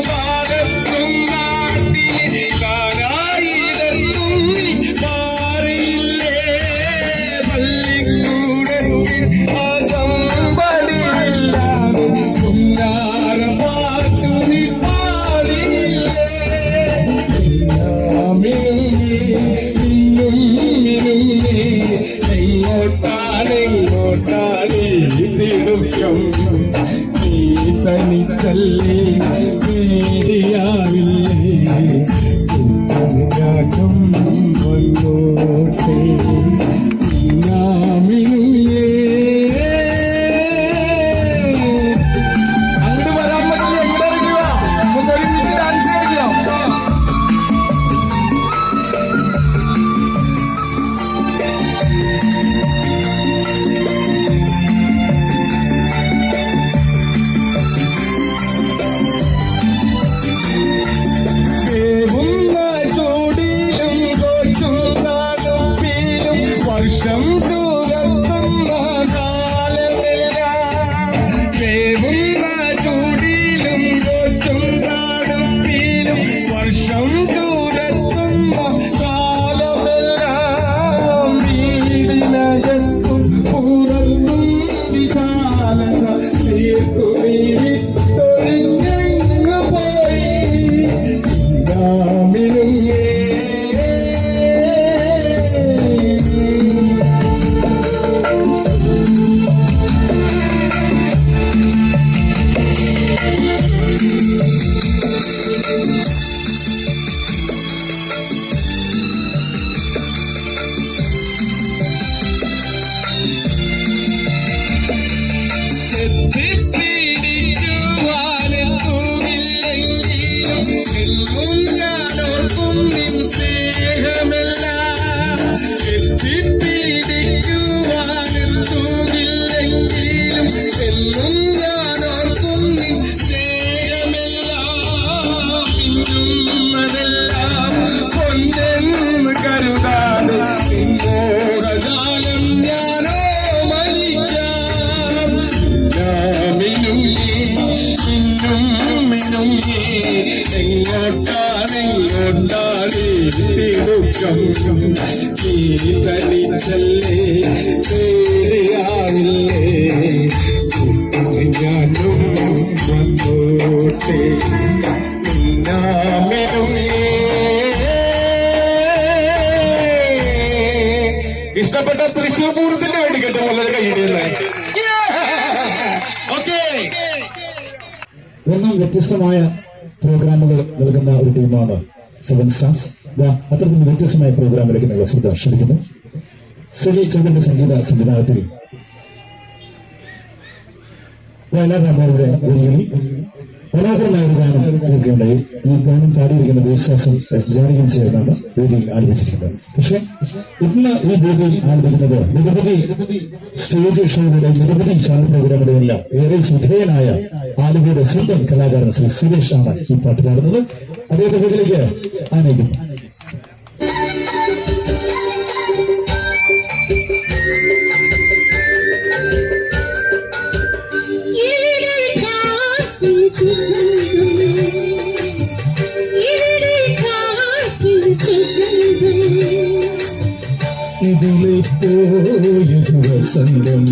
Speaker 11: പാടത്തും നാട്ടിൽ നാനായിടത്തും നീ പാറിയില്ലേ? പള്ളിക്കൂടത്തിൽ അകമ്പടിയില്ലാതെ കുഞ്ഞാരപ്പാട്ടു നീ പാടിയില്ലേ? മിന്നും മിനുങ്ങേ എങ്ങോട്ടാണെങ്ങോട്ടാണ് തിടുക്കം? നീ തനിച്ചല്ലേ പേടിയാവില്ലേ? ഞാനും വന്നോട്ടെ. മിനുങ്ങേ അങ്ങോട്ട് വരാൻ പറ്റില്ല. എവിടെ ഇരിക്കുക? ഒരുമിച്ച് ഡാൻസ് കളിക്കാം.
Speaker 12: തനിച്ചല്ലേ പേടിയാവില്ലേ ഞാനും വന്നോട്ടെ ഇഷ്ടപ്പെട്ട തൃശ്ശൂർ പൂരത്തിന് വേണ്ടി കേട്ടോ വളരെ കൈയിടുന്നേ.
Speaker 3: ഒന്നും വ്യത്യസ്തമായ പ്രോഗ്രാമുകൾ നൽകുന്ന ഒരു ടീമാണ് സെവൻ സ്റ്റാർസ്. അത്തരത്തിൽ വ്യത്യസ്തമായ പ്രോഗ്രാമിലേക്ക് നിങ്ങൾ ശ്രദ്ധ ക്ഷണിക്കുന്നു. സെലി ചന്ദ്രന്റെ സംഗീത സംവിധാനത്തിൽ വയലാർ രാമയുടെ വരികളിൽ മനോഹരമായ ഒരു ഗാനം കേൾക്കുകയുണ്ടായി. ഈ ഗാനം പാടിയിരിക്കുന്നത് യേശുദാസും എസ് ജാനകിയും ചേർന്നാണ് വേദിയിൽ ആലപിച്ചിരിക്കുന്നത്. പക്ഷെ ഇന്ന് ഈ വേദിയിൽ ആലപിക്കുന്നത് നിരവധി സ്റ്റേജ് ഷോകളുടെ നിരവധി ചാനൽ പ്രോഗ്രാമുകളുടെ എല്ലാം ഏറെ ശ്രദ്ധേയനായ ആലപിയുടെ സ്വന്തം കലാകാരൻ ശ്രീ സുരേഷ് ആണ് ഈ പാട്ട് പാടുന്നത്. അദ്ദേഹത്തെ വേദിയിലേക്ക് ആനയിക്കുന്നു.
Speaker 12: ഇതിലെ പോയത് വസന്തം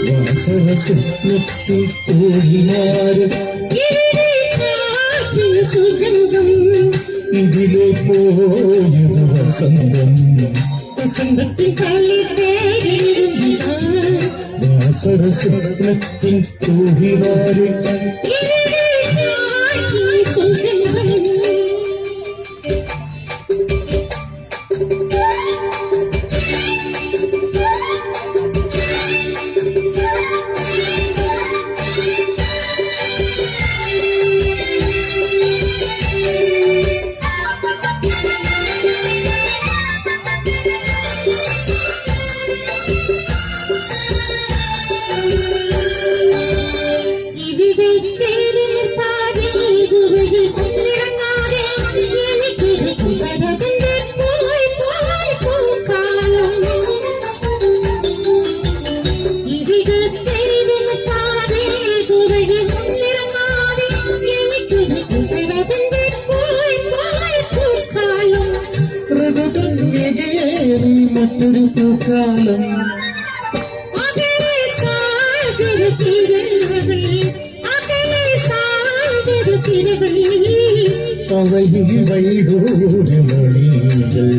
Speaker 12: വാസവസ്വപ്നത്തിൽ തോഴിമാരും ഇതിലെ പോയത് വസന്തം വാസവസ്വപ്നത്തിൽ തോഴിമാരും മറ്റൊരു പൂക്കാലം അവയിൽ വൈഡൂര് മണികൾ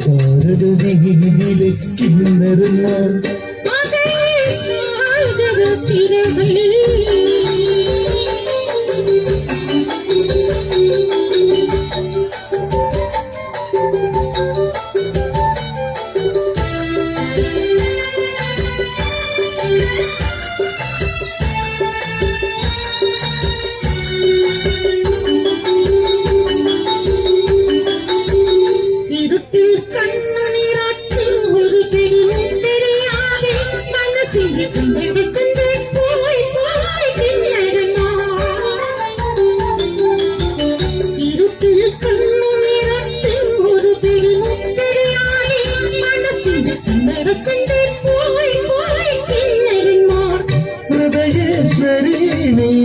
Speaker 12: ഭാരതീയിലെ കിന്നരുന്ന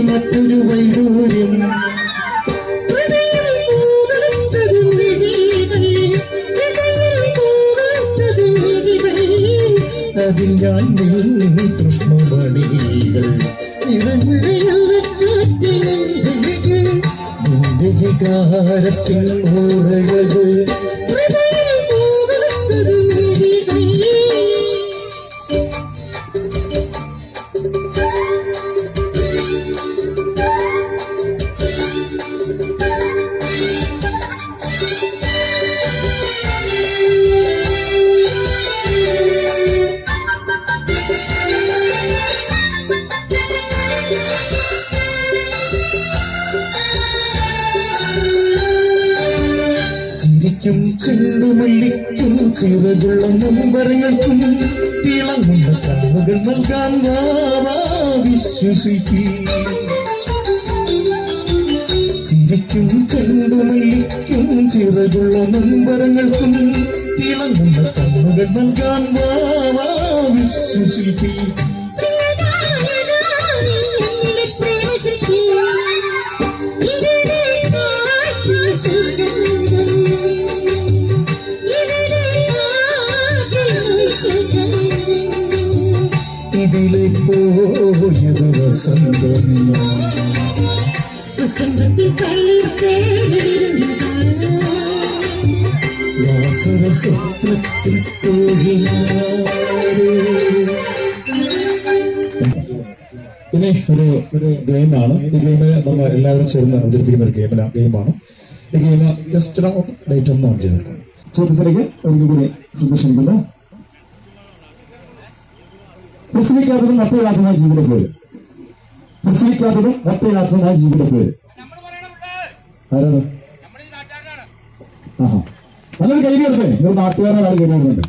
Speaker 12: മറ്റൊരു വൈഡൂര്യം അതിൽ ഞാൻ കൃഷ്ണമണികൾ നിന്റെ വികാരത്തിൽ ഓരഴക്
Speaker 3: ചിരിക്കും ചെണ്ടുമല്ലിക്കും ചിറകുള്ള മുമ്പരങ്ങൾക്കും തിളങ്ങുന്ന കണ്ണുകൾ നൽകാൻ വിശ്വസിപ്പി. ചിരിക്കും ചെണ്ടുമല്ലിക്കും ചിറകുള്ള മുമ്പരങ്ങൾക്കും തിളങ്ങുന്ന കണ്ണുകൾ നൽകാൻ വിശ്വസിപ്പി. ഇതിലെ പോയത് വസന്തം വാസരസ്വപ്നത്തിൽ ഇനി ഒരു ഗെയിമാണ്. ഈ ഗെയിം നമ്മൾ എല്ലാവരും ചേർന്ന് അവതരിപ്പിക്കുന്ന ഒരു ഗെയിമാണ്. ഈ ഗെയിം ജസ്റ്റ് ഡേറ്റ് ഒന്ന് ഓൺ ചെയ്തിട്ടുണ്ട്. ചോദ്യത്തിലേക്ക് ഒരിക്കൽ സന്തോഷിക്കുന്നു. പ്രസവിക്കാത്തതും ഒറ്റയിലാക്കുന്ന ജീവിയുടെ പേര്. പ്രസവിക്കാത്തതും ഒറ്റയിലാക്കുന്ന ജീവിയുടെ പേര് ആരാണ്? ആഹാ, നല്ലൊരു കൈ എടുത്തേ. ഒരു നാട്ടുകാരനാണ് കൈ വരുന്നുണ്ട്.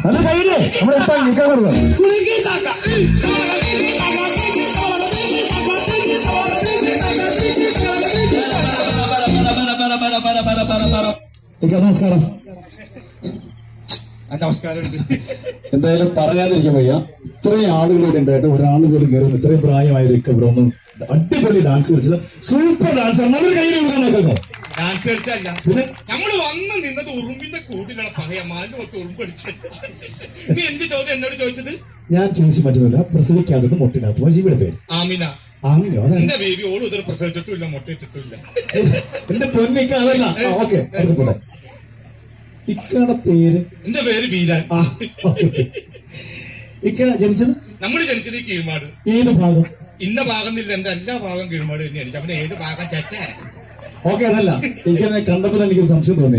Speaker 3: അത് കയ്യില് നമ്മളിപ്പോ നിൽക്കാൻ പറഞ്ഞത്. നമസ്കാരം.
Speaker 11: നമസ്കാരം.
Speaker 3: എന്തായാലും പറയാതിരിക്കാൻ വയ്യ. ഇത്രയും ആളുകളോട് ഉണ്ടായിട്ട് ഒരാൾ പോലും കയറുന്നു. ഇത്രയും പ്രായമായിരിക്കും ഇവിടെ ഒന്നും അടിപൊളി ഡാൻസ് കളിച്ചത്. Super dance. നല്ലൊരു കയ്യിൽ നോക്കാൻ നോക്കുന്നു.
Speaker 11: ഡാൻസ് കളിച്ചല്ല, പിന്നെ നമ്മള് വന്ന് നിന്നത് ഉറുമ്പിന്റെ കൂട്ടിലാണ്. പകയ മാലിന് മൊത്തം ഉറുമ്പടിച്ചത്. നീ എന്ത് ചോദ്യം എന്നോട് ചോദിച്ചത്?
Speaker 3: ഞാൻ ചോദിച്ചു പറ്റുന്നില്ല. പ്രസവിക്കാത്തത് മുട്ടിനകത്ത് ജീവിയുടെ പേര്
Speaker 11: ആമിന.
Speaker 3: ആമിനോ?
Speaker 11: എന്റെ ബേബി ഓട് ഇതൊരു പ്രസവിച്ചിട്ടില്ല, മുട്ടയിട്ടിട്ടില്ല.
Speaker 3: എന്റെ പൊന്നിക്ക അതല്ല. ഓക്കെ, ഇക്കയുടെ പേര്?
Speaker 11: എന്റെ പേര് ബീരാൻ.
Speaker 3: ഇക്ക ജനിച്ചത്?
Speaker 11: നമ്മള് ജനിച്ചത് ഈ കീഴ്മാട്.
Speaker 3: ഏത് ഭാഗം?
Speaker 11: ഇന്ന ഭാഗം ഇല്ല, എന്റെ എല്ലാ ഭാഗം കീഴ്മാട് തന്നെയാണ്. അവന് ഏത് ഭാഗം ചെറ്റ.
Speaker 3: ഓക്കെ, അതല്ല. എനിക്കതിനെ കണ്ടപ്പോൾ എനിക്ക് സംശയം തോന്നി.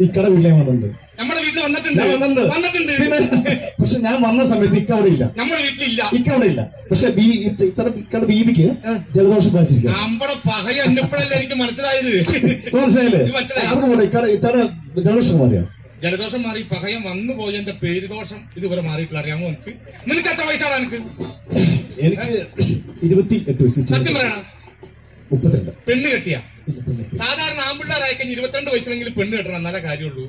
Speaker 3: ഇക്കടെ വീട്ടിലേ വന്നിട്ടുണ്ട്.
Speaker 11: നമ്മുടെ വീട്ടിൽ വന്നിട്ടുണ്ട്.
Speaker 3: പക്ഷെ ഞാൻ വന്ന സമയത്ത് ഇക്ക അവിടെ ഇല്ല.
Speaker 11: നമ്മുടെ വീട്ടിലില്ല.
Speaker 3: ഇക്ക അവിടെ ഇല്ല. പക്ഷെ ഇക്കടെ ബീബിക്ക് ജലദോഷം ബാധിച്ചിരിക്കും.
Speaker 11: നമ്മുടെ പകയ എന്നപ്പോഴല്ലേ എനിക്ക് മനസ്സിലായത്.
Speaker 3: മനസ്സിലായില്ലേ? അതുകൊണ്ട് ഇത്തടെ ജലദോഷം മാറിയോ?
Speaker 11: ജലദോഷം മാറി. പകയം വന്നു പോയി. എന്റെ പേര് ദോഷം ഇതുവരെ മാറിയിട്ടില്ല. അറിയാമോ നിനക്ക്? നിനക്ക് എത്ര വയസ്സാണ്? എനിക്ക്
Speaker 3: 28 വയസ്സ്.
Speaker 11: സത്യം പറയണ?
Speaker 3: 32.
Speaker 11: പെണ്ണ് കെട്ടിയ? സാധാരണ ആമ്പിള്ളേരായിക്കഴിഞ്ഞ് 22 വയസ്സിലെങ്കിലും പെണ്ണ് കെട്ടണം, എന്നാലേ കാര്യമുള്ളൂ.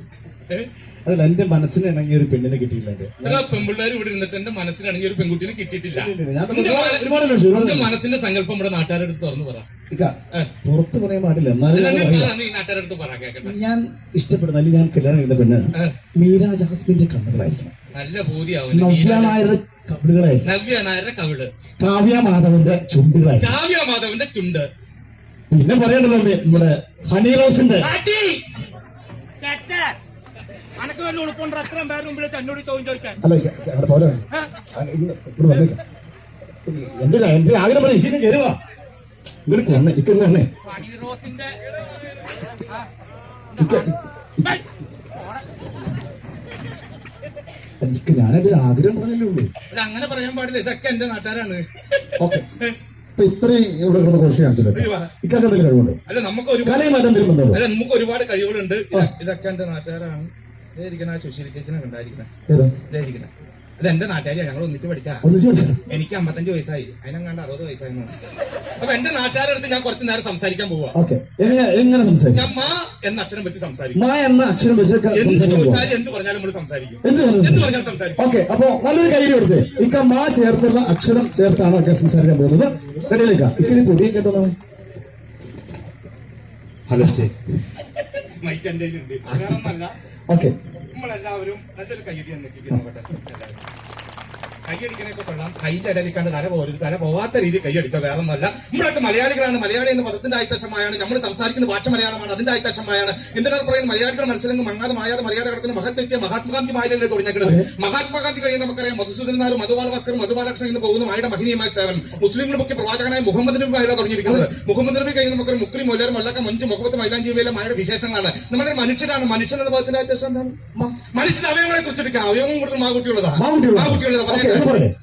Speaker 3: അതല്ല, എന്റെ മനസ്സിന് ഇണങ്ങിയ ഒരു പെണ്ണിനെ കിട്ടിയില്ല.
Speaker 11: എത്ര പെൺപിള്ളേർ ഇവിടെ ഇരുന്നിട്ട് എന്റെ മനസ്സിന് ഇണങ്ങിയ ഒരു പെൺകുട്ടിനെ കിട്ടിയിട്ടില്ല.
Speaker 3: എന്റെ
Speaker 11: മനസ്സിന്റെ സങ്കല്പം ഇവിടെ നാട്ടുകാരെടുത്ത് തുറന്നു പറ.
Speaker 3: പുറത്ത് പറയാൻ പാടില്ല. എന്നാലും
Speaker 11: നീ നാട്ടുകാരെടുത്ത് പറ കേക്കട്ടെ.
Speaker 3: ഞാൻ ഇഷ്ടപ്പെടുന്ന, അല്ലെങ്കിൽ ഞാൻ കല്യാണം ചെയ്യുന്ന പെണ്ണ് മീര ജാസ്മിന്റെ കണ്ണുകളായിരിക്കണം.
Speaker 11: നല്ല ബോധ്യാവും.
Speaker 3: നവ്യ നായരുടെ കവിളുകളായിരിക്കും.
Speaker 11: നവ്യ നായരുടെ കവിള്.
Speaker 3: കാവ്യ മാധവന്റെ ചുണ്ടുകളായിരിക്കും.
Speaker 11: കാവ്യ മാധവന്റെ ചുണ്ട്.
Speaker 3: പിന്നെ പറയേണ്ടത് നമ്മുടെ ഹണി റോസിന്റെ അല്ല പോലെ എന്റെ ആഗ്രഹം പറയും. ഇങ്ങനെ കയറുവാ, ഇങ്ങോട്ട് കൊണ്ണേ, ഇക്കൊന്ന് കൊണ്ണേ. എനിക്ക് ഞാനെന്റെ ആഗ്രഹം പറഞ്ഞല്ലേ ഉള്ളൂ.
Speaker 11: അങ്ങനെ പറയാൻ പാടില്ല. ഇതൊക്കെ എന്റെ നാട്ടുകാരാണ്.
Speaker 3: ഓക്കെ, ഇപ്പൊ ഇത്രയും ഇവിടെ കോഴ്സ് കാണിച്ചില്ല. ഇക്കൊക്കെ എന്തെങ്കിലും കഴിവുണ്ടോ?
Speaker 11: അല്ല, നമുക്ക് ഒരുപാട് കഴിവുകളുണ്ട്. ഇതൊക്കെ എന്റെ നാട്ടുകാരാണ്. ഇതായിരിക്കണ സുശീല ചേച്ചിനെ കണ്ടായിരിക്കണേ. ഇതായിരിക്കണേ. അത് എന്റെ നാട്ടുകാരിയാ. ഞങ്ങൾ ഒന്നിച്ച് പഠിച്ചാ. എനിക്ക് 55 വയസ്സായി. അതിനെങ്ങാണ്ട് 60 വയസ്സായിരുന്നു. അപ്പൊ എന്റെ നാട്ടുകാരടുത്ത് ഞാൻ കുറച്ചു നേരം സംസാരിക്കാൻ പോവാ.
Speaker 3: എങ്ങനെ സംസാരിക്കും?
Speaker 11: ഞാൻ മാ എന്ന അക്ഷരം വെച്ച് സംസാരിക്കും.
Speaker 3: മാ എന്ന അക്ഷരം വെച്ച്
Speaker 11: എന്ത് പറഞ്ഞാലും നമ്മൾ സംസാരിക്കും.
Speaker 3: എന്ത് പറഞ്ഞാലും സംസാരിക്കും. ഓക്കെ, അപ്പൊ നല്ലൊരു കൈ കൊടുത്തേ. ഇക്ക മാ ചേർത്തുള്ള അക്ഷരം ചേർത്താണ് ഒക്കെ സംസാരിക്കാൻ പോകുന്നത്. റെഡിയിലേക്കാ? ഇക്കനി പൊടിയും കേട്ടോ. ഹലോ,
Speaker 11: മൈക്ക് എന്റെ ഉണ്ട്. വേറൊന്നല്ല,
Speaker 3: ഓക്കെ,
Speaker 11: നമ്മളെല്ലാവരും നല്ലൊരു കയ്യടി നോക്കട്ടെ.
Speaker 12: കൈയടിക്കണൊക്കെ കൊള്ളാം. കൈന്റെ ഇടയിലേക്കാണ്ട് തല പോരുത്. തല പോവാത്ത രീതി കൈയടിച്ചോ, വേറെ ഒന്നല്ല. നമ്മളൊക്കെ മലയാളികളാണ്. മലയാളി എന്ന പദത്തിന്റെ ആയിത്തശമായാണ്. നമ്മൾ സംസാരിക്കുന്ന ഭാഷ മലയാളമാണ്, അതിന്റെ ആയിത്തശമായാണ്. എന്തിനാണ് പറയുന്നത്? മലയാളികൾ മനസ്സിലെങ്കിൽ മങ്ങാതെ മായാതെ മര്യാദ കിടക്കുന്ന മഹത്വയ്ക്ക് മഹാത്മാഗാന്ധി മായല്ലേ തുടങ്ങിയത്. മഹാത്മാഗാന്ധി കഴിയും നമുക്കറിയാം. മധുസൂദനാരും മധുബാല ഭാസ്കറും മധുബാലകൃഷ്ണൻ എന്ന് പോകുന്ന മായുടെ മഹനീയമായ സേവനം. മുസ്ലിങ്ങളുടെ മുഖ്യ പ്രവാചകനായ മുഹമ്മദ് നബി മായാണ് തുടങ്ങിയിരിക്കുന്നത്. മുഹമ്മദ് നബി കഴിയും നമുക്കൊരു മുക്രി മൊല്ലാർ മൊല്ലക്ക മഞ്ച് മുഹമ്മദ് മൈലാഞ്ചിയിലെ മായുടെ വിശേഷങ്ങളാണ്. നമ്മുടെ മനുഷ്യരാണ്. മനുഷ്യൻ എന്ന പദത്തിന്റെ ആയിത്തശം എന്താണ്? മനുഷ്യന്റെ അവയവങ്ങളെ കുറിച്ചെടുക്കാം. അവയവം കൂടുതൽ മാകുട്ടിയുള്ളതാ.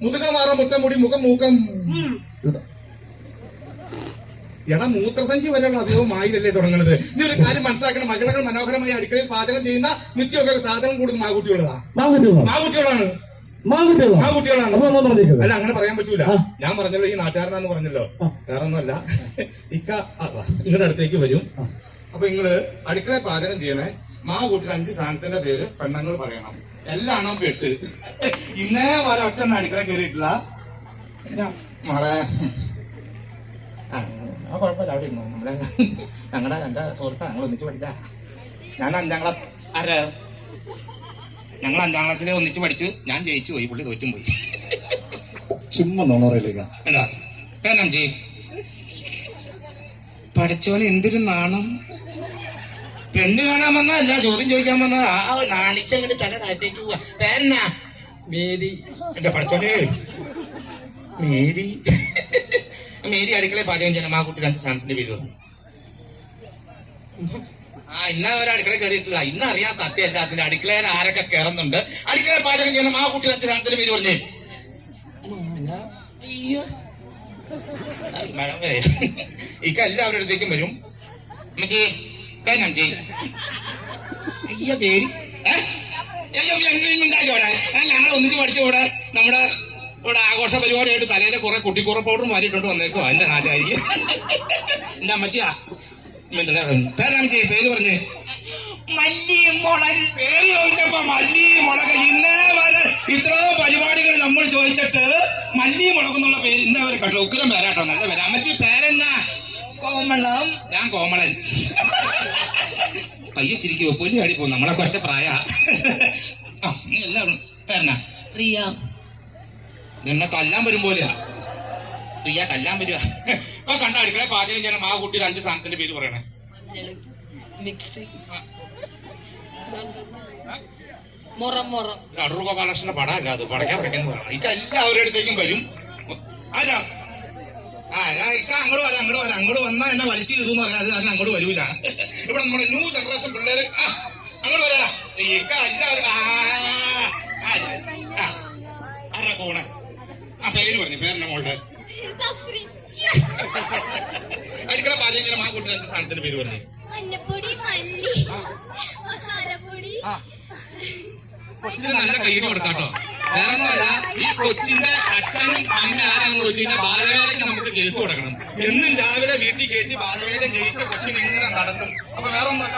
Speaker 12: മുതുക മാറ മുട്ടമുടി മുഖം മൂക്കം. എടാ, മൂത്രസഞ്ചി വരെയുള്ള അവയവം മായിലല്ലേ തുടങ്ങുന്നത്. ഇനി ഒരു കാര്യം മനസ്സിലാക്കണം. മഹിളകൾ മനോഹരമായി അടുക്കളയിൽ പാചകം ചെയ്യുന്ന നിത്യോപയോഗ സാധനം കൂടുതൽ മാകുട്ടിയുള്ളതാ. മാകുട്ടികളാണ്. അല്ല, അങ്ങനെ പറയാൻ പറ്റൂല. ഞാൻ പറഞ്ഞല്ലോ ഈ നാട്ടുകാരനാന്ന് പറഞ്ഞല്ലോ, വേറെ ഒന്നുമല്ല. ഇക്ക നിങ്ങളുടെ അടുത്തേക്ക് വരും. അപ്പൊ നിങ്ങള് അടുക്കളയിൽ പാചകം ചെയ്യണേ. മാവ് കൂട്ടിൽ 5 സാധനത്തിന്റെ പേര് പെണ്ണുങ്ങൾ പറയണം. എല്ലാം പെട്ട് ഇന്നേ വരെ ഒറ്റ അടുക്കള കയറിയിട്ടില്ല. മോളെ കുഴപ്പമില്ല, അവിടെ ഇരുന്നു. നമ്മളെ എന്റെ സുഹൃത്താ, ഞങ്ങൾ ഒന്നിച്ച് പഠിച്ച. ഞാൻ 5ാം ക്ലാസ്. ഞങ്ങൾ 5ാം ക്ലാസ്സിലെ ഒന്നിച്ച് പഠിച്ചു. ഞാൻ ജയിച്ചു പോയി, പുള്ളി തോറ്റും പോയി.
Speaker 3: ചുമ്മാ നോണറയിലേക്കാ
Speaker 12: പഠിച്ചോന് എന്തൊരു നാണം. പെണ്ണ് കാണാൻ വന്നതല്ല, ചോദ്യം ചോദിക്കാൻ വന്നത്. ആ നാണിച്ചങ്ങോട്ട് തല താഴത്തേക്ക് പോവാ. പേരെന്നാ? മേരി. എന്റെ പഠിച്ചോനെ മേരി. മേരി അടുക്കളയിൽ പാചകം ചെയ്യണം. ആ കുട്ടി 2 സ്ഥാനത്തിന്റെ പേര് പറഞ്ഞു. ഇന്ന ഒരു അടുക്കള കയറിയിട്ടില്ല. ഇന്നറിയാൻ സത്യമല്ല. അതിന്റെ അടുക്കളയിൽ ആരൊക്കെ കയറുന്നുണ്ട്. അടുക്കളയിൽ പാചകം ചെയ്യണം. ആ കുട്ടി 2 സ്ഥാനത്തിന്റെ പേര് പറഞ്ഞേ. അയ്യോ, ഇക്ക എല്ലാവരുടെ അടുത്തേക്കും വരും. അമ്മച്ചി പേരമ്മച്ചി. അയ്യ പേര് ഞങ്ങൾ ഒന്നിച്ച് പഠിച്ചുകൂടെ. നമ്മുടെ ഇവിടെ ആഘോഷ പരിപാടിയായിട്ട് തലയിലെ കുറെ കുട്ടിക്കൂറ പൗഡറും മാറിയിട്ടുണ്ട് വന്നേക്കോ. എന്റെ നാട്ടുകാരി എന്റെ അമ്മച്ചിയാ. പേരമ്മച്ചി പേര് പറഞ്ഞേ. മല്ലി മുളക്. പേര് ചോദിച്ചപ്പോ മല്ലി മുളക്. ഇന്നേ വരെ ഇത്ര പരിപാടികൾ നമ്മൾ ചോദിച്ചിട്ട് മല്ലി മുളക് എന്നുള്ള പേര് ഇന്നേ വരെ കണ്ടു. ഉഗ്രം പേരാട്ടോ, നല്ല പേര്. അമ്മച്ചി പേരെന്നാ? കോമളം. ഞാൻ കോമളൻ. പയ്യെ ചിരിക്കുവോ, പൊല്ലി അടി പോകും. നമ്മളെ ഒറ്റ പ്രായ. എല്ലാവരും പേരെന്നാ? റിയ. എന്നെ കല്ലാൻ വരും പോലെയാ. റിയ കല്ലാൻ വരുക. ഇപ്പൊ കണ്ട അടുക്കള പാചകം ചെയ്യണം. ആ കുട്ടിയുടെ 5 സ്ഥാനത്തിന്റെ പേര് പറയണേ. അടൂർ ഗോപാലകൃഷ്ണന്റെ പടമല്ല അത്. പടയ്ക്കാൻ പടയ്ക്കെന്ന് പറയണം. ഇക്ക എല്ലാവരുടെ അടുത്തേക്കും വരും. ആരാ? ഇക്ക അങ്ങോട്ട് വരാം, അങ്ങോട്ട് വന്നാ എന്നെ വലിച്ചു കയറുമെന്ന് പറയാം. അത് കാരണം അങ്ങോട്ട് വരൂല. ഇവിടെ നമ്മുടെ ന്യൂ ജനറേഷൻ പിള്ളേര് അങ്ങോട്ട് വരാ. ഇക്ക എല്ലാവരും ആരാ പോണേ? ആ പേര് പറഞ്ഞു. പേരെന്നെ മോളുടെ? അടുക്കള പാചകം ചെയ്യണം. ആ കുട്ടിയുടെ 5 സ്ഥാനത്തിന്റെ പേര് പറഞ്ഞു. കൊച്ചിന് നല്ല കൈയ്യടി കൊടുക്കാട്ടോ. വേറെ ഒന്നുമല്ല, ഈ കൊച്ചിന്റെ അച്ഛനും അമ്മ ആരാന്ന് ചോദിച്ചു കഴിഞ്ഞാൽ ബാലവേലയ്ക്ക് നമുക്ക് കേസ് കൊടുക്കണം. എന്നും രാവിലെ വീട്ടിൽ കയറ്റി ബാലവേല ജയിച്ച കൊച്ചിന് ഇങ്ങനെ നടത്തും. അപ്പൊ വേറെ ഒന്നുമല്ല,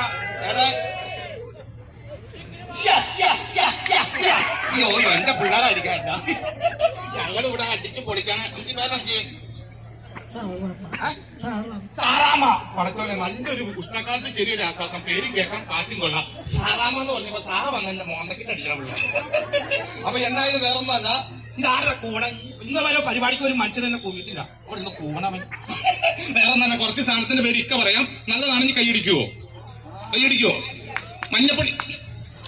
Speaker 12: അയ്യോ എന്റെ പിള്ളേരായിരിക്കാല്ല. ഞങ്ങളിവിടെ അടിച്ചു പൊളിക്കാണ്. സാറാമ. പടച്ചോനെ, നല്ലൊരു ഉഷ്ണക്കാലത്ത് ചെറിയൊരു ആശ്വാസം. പേരും കേൾക്കാൻ കാറ്റും കൊള്ളാം. സാറാമ എന്ന് പറഞ്ഞപ്പോ സാ വന്ന് എന്റെ മോന്തക്കിട്ട് അടിക്കണം. അപ്പൊ എന്തായാലും വേറൊന്നുമല്ല, ഇതാരുടെ കൂടെ ഇന്ന് വരെ പരിപാടിക്ക് ഒരു മനുഷ്യൻ തന്നെ കൂവിയിട്ടില്ല. അവിടെ നിന്ന് കൂവണവൻ. വേറൊന്നല്ല, കുറച്ച് സാധനത്തിന്റെ പേര് ഇക്ക പറയാം. നല്ലതാണെങ്കിൽ കൈയടിക്കുവോ? മഞ്ഞപ്പൊടി.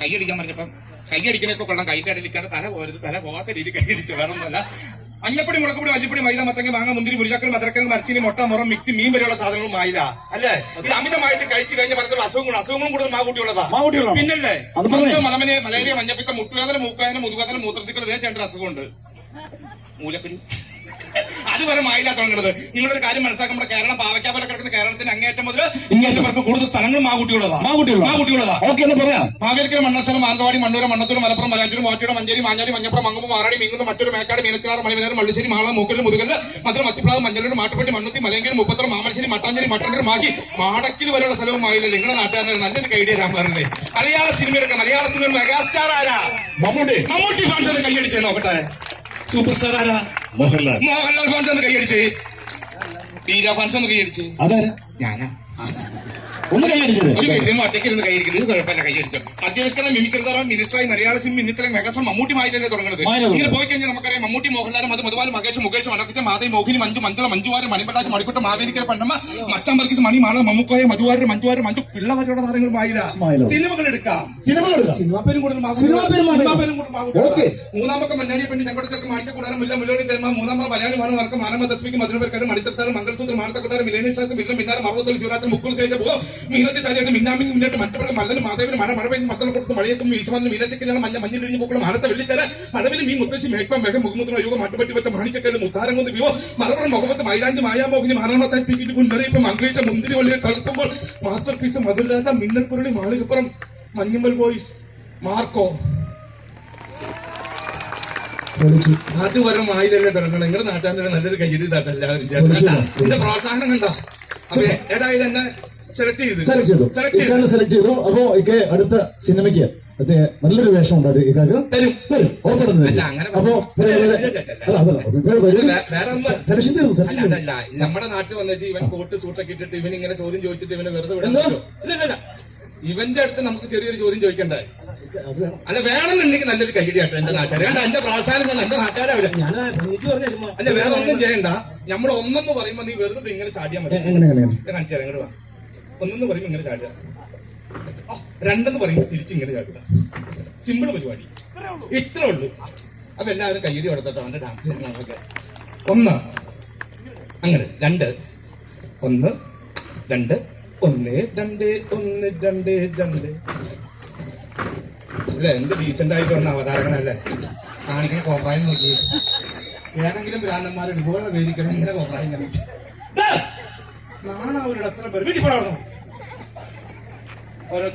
Speaker 12: കൈയടിക്കാൻ പറഞ്ഞപ്പം കൈയടിക്കണൊക്കെ കൊള്ളാം. കൈന്റെ അടിയിലിക്കാണ്ട് തല പോകരുത്. തല പോകാത്ത രീതി കൈയടിച്ചു. വേറൊന്നുമല്ല, മഞ്ഞപ്പൊടി, മുളകുപൊടി, മല്ലിപ്പൊടി, മൈദ, മത്തങ്ങ, മാങ്ങ, മുന്തിരി, മുരിങ്ങക്കൽ, മധുരക്കൽ, മരച്ചീനി, മുട്ട, മുറം, മിക്സി, മീൻ വരെയുള്ള സാധനങ്ങളും മായില്ല. അല്ലേ? ഇത് അമിതമായിട്ട് കഴിച്ചു കഴിഞ്ഞ പലതരം അസുഖങ്ങളും കൂടുതൽ മാകൂട്ടിയുള്ളതാ. പിന്നല്ലേ മലമനെ, മലേറിയ, മഞ്ഞപ്പിത്തം, മുട്ടുവേദന, മൂക്കുവേദന, മുതുവേദന, മൂത്രത്തിക്കൽ, ഇതേ 2 അസുഖമുണ്ട്. മൂലക്കുരു. അതുവരെ മായില്ല തുടങ്ങുന്നത്. നിങ്ങളൊരു കാര്യം മനസ്സിലാക്കാൻ, നമ്മുടെ കേരളം പാവയ്ക്കാപ്പല കിടക്കുന്ന കേരളത്തിന്റെ അങ്ങേറ്റം മുതൽ ഇങ്ങേറ്റം പേർക്ക് കൂടുതൽ സ്ഥലങ്ങൾ മാകൂട്ടിയുള്ളതാ. മാവേലിക്കര, മണ്ണശ്ശേരം, മാനന്തവാടി, മണ്ണൂർ, മണ്ണത്തൂർ, മലപ്പുറം, മലയാറ്റൂർ, മൂവാറ്റൂർ, മഞ്ചേരി, മാഞ്ഞാലി, മഞ്ഞപ്പുറം, മങ്ങുമ്പ്, മാറാടി, മീങ്ങുന്ന, മറ്റൊരു മേക്കാട്, മീനച്ചിനാർ, മണിമേനർ, മള്ളിശ്ശേരി, മാള, മൂക്കല്, മുതുകല്, മധുര, മത്തിപ്ലാവ്, മഞ്ഞളൂർ, മാട്ടുപ്പെട്ടി, മണ്ണുത്തി, മലയങ്കീർ, മുപ്പത്തറ, മാമശ്ശേരി, മട്ടാഞ്ചേരി, മട്ടന്നൂർ, മാഹി, മാടക്കിൽ വരെയുള്ള സ്ഥലവും മായില്ല. നിങ്ങളുടെ നാട്ടുകാരന് നല്ലൊരു കൈഡിയ ഞാൻ പറഞ്ഞത്. മലയാള സിനിമയൊക്കെ, മലയാള സിനിമ മെഗാസ്റ്റാർ ആരാ? മമ്മൂട്ടി ഫാൻസ് കൈയടിച്ചേ നോക്കട്ടെ. സൂപ്പർ സ്റ്റാർ ആരാ? മോഹൻലാൽ ഫാൻസ് ഒന്ന് കൈയടിച്ച്. ടീര ഫാൻസ് ഒന്ന് കൈയടിച്ച്. അതാരാ? ഞാനാ.
Speaker 3: ഒന്ന് കൈയടിച്ചത്
Speaker 12: ഒറ്റയ്ക്ക് ഇരുന്ന് കൈയടിക്കുന്നത് കുഴപ്പമില്ല, കൈയടിച്ചു. മധ്യവസ്കരം മിമിക്രിതാരം മിനിസ്റ്ററായി മലയാള സിനിമ ഇന്നത്തെ മെഗാസം മമ്മൂട്ടി മായിലല്ലേ തുടങ്ങുന്നത്. ഇങ്ങനെ പോയി കഴിഞ്ഞാൽ നമുക്കറിയാം മമ്മൂട്ടി മോഹൻലാലും മധുബാലും മകേഷ് മുകേഷ് അനക്കിച്ച മാതയും മോഹിനി മഞ്ജു മഞ്ജുള മഞ്ജുവാര് മണിപ്പട്ടാച്ച് മണിക്കുട്ട മാവേലിക്കര പണ്ടമ്മ മച്ചാൻ വർഗീസ് മണി മാള മമ്മൂക്കോയ മധുവാര് മഞ്ജുവാര് മഞ്ജു പിള്ളവരുടെ താരങ്ങൾ മായില്ല. സിനിമകൾ എടുക്കാം, സിനിമാ പേരും കൂടുതൽ മൂന്നാമൊക്കെ മന്നാടിയെ പെണ്ണി ഞങ്ങളുടെ മാറ്റിക്കൂടാനും മുല്ല മുല്ലോണി തരുമ്പോ മൂന്നാമത് മലയാളി മാനം വർക്ക് മാനമ തസ്മിക്ക് മധുരപേർക്കാരും മണിത്തത്താരും മംഗളസൂത്ര മാനത്തക്കൊട്ടാരും മിലേനി ശാസ്ത്രം മിത്രം മിന്നാരം മറുപത്തൊരു ശിവരാത്രി മുക്കുൾ ശേഷം പോകും മീനത്തി തലയായിട്ട് മിന്നാമിങ് മുന്നോട്ട് മറ്റപ്പെടുന്ന മല്ലന് മാധവന് മഴ പെയ്യുന്ന മത്തം കൊടുത്ത് മഴയത്തും വീശുവാനും മീനച്ചക്കിലാണ് മഞ്ഞിലിഴിഞ്ഞ് പൂക്കളും മാനത്തെ വെള്ളിത്തര മഴവിൽ മീൻ മുത്തശ്ശി മേക്കം വേഗം മുഖമുദ്ര യോഗം മാറ്റുപറ്റി വെച്ച മാണിക്കക്കല്ല് മുത്താരം കൊണ്ട് വിവോ മലപ്പുറം മുഖത്ത് മൈലാഞ്ചി മായാമോഹിനി മാനമസായിപ്പിക്കിട്ട് മുന്നറിയിപ്പ് മംഗളിച്ച മുന്തിരി വള്ളിയെ കളിക്കുമ്പോൾ masterpiece Madhura Raja Minnal Murali Malikappuram Manjummel boys Marco അതുവരെ മായിലല്ലേ തുടങ്ങണം. നിങ്ങളുടെ നാട്ടാൻ നല്ലൊരു കയ്യടി താട്ടല്ല എന്റെ പ്രോത്സാഹനം കണ്ടോ. അപ്പൊ ഏതായാലും എന്നെ സെലക്ട് ചെയ്തു.
Speaker 3: അപ്പോ ഇക്കെ അടുത്ത സിനിമയ്ക്ക് നല്ലൊരു വേഷം ഉണ്ട്. അത് ഇക്കാക്ക് തരും ഓർമ്മ. അപ്പോ സെലക്ഷൻ തരും.
Speaker 12: അല്ല നമ്മുടെ നാട്ടിൽ വന്നിട്ട് ഇവൻ കോട്ട് സൂട്ടൊക്കെ ഇട്ടിട്ട് ഇവൻ ഇങ്ങനെ ചോദ്യം ചോദിച്ചിട്ട് ഇവനെ വെറുതെ വിടാൻ ഇവന്റെ അടുത്ത് നമുക്ക് ചെറിയൊരു ചോദ്യം ചോദിക്കണ്ടേ? അല്ല വേണമെന്നുണ്ടെങ്കിൽ നല്ലൊരു കൈയടി ആട്ടോ എന്റെ നാട്ടുകാർ. എന്റെ പ്രോത്സാഹനം എന്റെ നാട്ടുകാരാവില്ല. അല്ല വേറെ ഒന്നും ചെയ്യണ്ട. നമ്മൾ ഒന്നെന്ന് പറയുമ്പോ നീ വെറുതെ ഇങ്ങനെ ചാടിയാൽ മതി. കാണിച്ചു തരാം. ഇങ്ങോട്ട് വാ. ഒന്നെന്ന് പറയുമ്പോ ഇങ്ങനെ ചാടുക, രണ്ടെന്ന് പറയുമ്പോ തിരിച്ചു ഇങ്ങനെ ചാടുക. സിമ്പിൾ പരിപാടി, ഇത്രേ ഉള്ളൂ. അപ്പൊ എല്ലാവരും കൈയടി കൊടുത്തിട്ടോ അവന്റെ ഡാൻസ് ചെയ്യുന്നതൊക്കെ. ഒന്ന് അങ്ങനെ, രണ്ട്, ഒന്ന്, രണ്ട്, ഒന്ന്, രണ്ട്, ഒന്ന്, രണ്ട്, രണ്ട്. അല്ലെ എന്ത് ഡീസന്റ് ആയിട്ട് വന്ന അവതാരങ്ങളല്ലേ കാണിക്കാൻ. കോപ്രായം നോക്കി ഏതെങ്കിലും ഭ്രാന്തന്മാരുടെ ഇതുപോലെ വേദിക്കണം. ഇങ്ങനെ കോപ്രായം കാണിച്ചു നാണ അവരുടെ എത്ര പേര് വീട്ടിൽ പോടാ. ഓരോ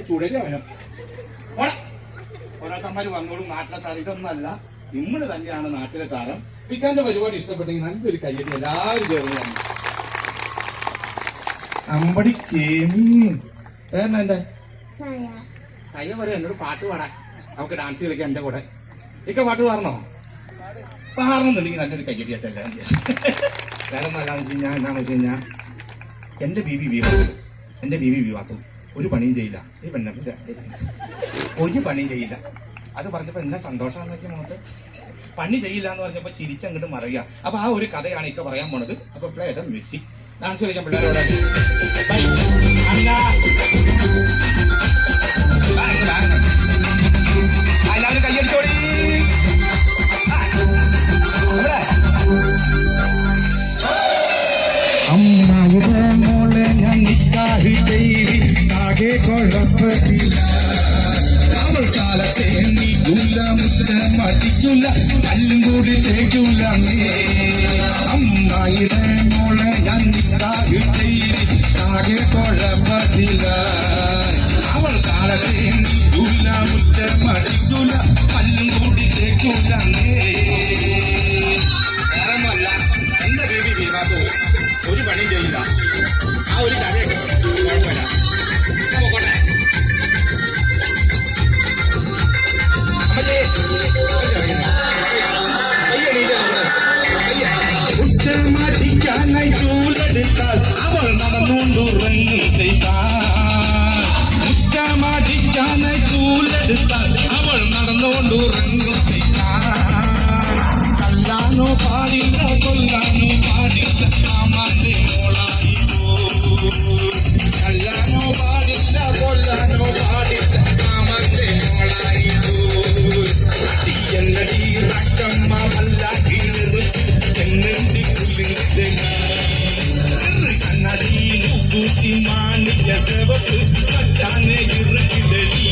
Speaker 12: ചുടലി അവനും ഓരോരുത്തന്മാര് വന്നോളും. നാട്ടിലെ താരം ഇതൊന്നല്ല, നിങ്ങൾ തന്നെയാണ് നാട്ടിലെ താരം. പിക്കാന്റെ പരിപാടി ഇഷ്ടപ്പെട്ടെങ്കിൽ നല്ലൊരു കയ്യടി എല്ലാവരും ചേർന്ന് വന്നു. അമ്പടി കേമി എന്റെ സയ്യ പറയാം എന്നോട് പാട്ട് പാടാൻ. അവർക്ക് ഡാൻസ് കളിക്കാൻ എന്റെ കൂടെ. ഇക്ക പാട്ട് പാടണോ? പാടണമെന്നുണ്ടെങ്കിൽ നല്ലൊരു കയ്യടി ആയിട്ടല്ല. വേറെ നല്ലതെന്ന് വെച്ച് കഴിഞ്ഞാൽ എന്താണെന്ന് വെച്ച് കഴിഞ്ഞാൽ എന്റെ ബീബി വിവാത്തു ഒരു പണിയും ചെയ്യില്ല. ഈ പെണ്ണെ ഒരു പണിയും ചെയ്യില്ല. അത് പറഞ്ഞപ്പോ എന്നെ സന്തോഷമാണെന്ന് വെച്ചാൽ മുഖത്ത് പണി ചെയ്യില്ല എന്ന് പറഞ്ഞപ്പോ ചിരിച്ചങ്ങോട്ട് മറയുക. അപ്പൊ ആ ഒരു കഥയാണ് ഇക്ക പറയാൻ പോണത്. അപ്പൊ പ്ലേ ദ മ്യൂസിക്. ഡാൻസ് കളിക്കാൻ പിള്ളേരോട് എല്ലാവരും കയ്യടിച്ചോടി. അമ്മാവിടെ മോളെ ഞാൻ നിക്കാഹ് ചെയ്താകെ കുഴപ്പത്തില്ല. അവൾ കാലത്തെ നീക്കൂല മുസ്ലിം അടിക്കൂല കല്ലും കൂടി തേക്കൂല. അമ്മായിടെ മോളെ ഞാൻ നിക്കാഹ് ചെയ്താകെ കുഴപ്പത്തില്ല. അവൾ കാലത്തെ നീക്കൂല മുസ്ലിം അടിക്കൂല കല്ലും കൂടി തേക്കൂല. വേറൊന്നുമല്ല, എന്റെ ബേബി വിവാഹവും ഒരു പണിയും ചെയ്യില്ല. ആ ഒരു കഥയൊക്കെ കുഴപ്പമില്ല. പോകട്ടെ. കുറ്റമടിക്കാനായി ചൂലെടുത്താൽ അവൾ നടന്നുകൊണ്ടുറങ്ങും ചെയ്താൽ. കുറ്റമടിക്കാനായി ചൂലെടുത്താൽ അവൾ നടന്നുകൊണ്ടുറങ്ങും ചെയ്താൽ. കല്ലാനോ പാടില്ല കൊല്ലാനോ പാടില്ല മാമാന്റെ മോളായി കല്ലാനോ പാടില്ല കൊല്ലാനോ പാടില്ല മാമാന്റെ മോളായി എന്നടി റക്കമ്മ വല്ലാക്കി നിർത്തി കണ്ണടി കൂട്ടി മാണിക്ക സെവക്ക് പറ്റാനെ ഇറക്കിടടി.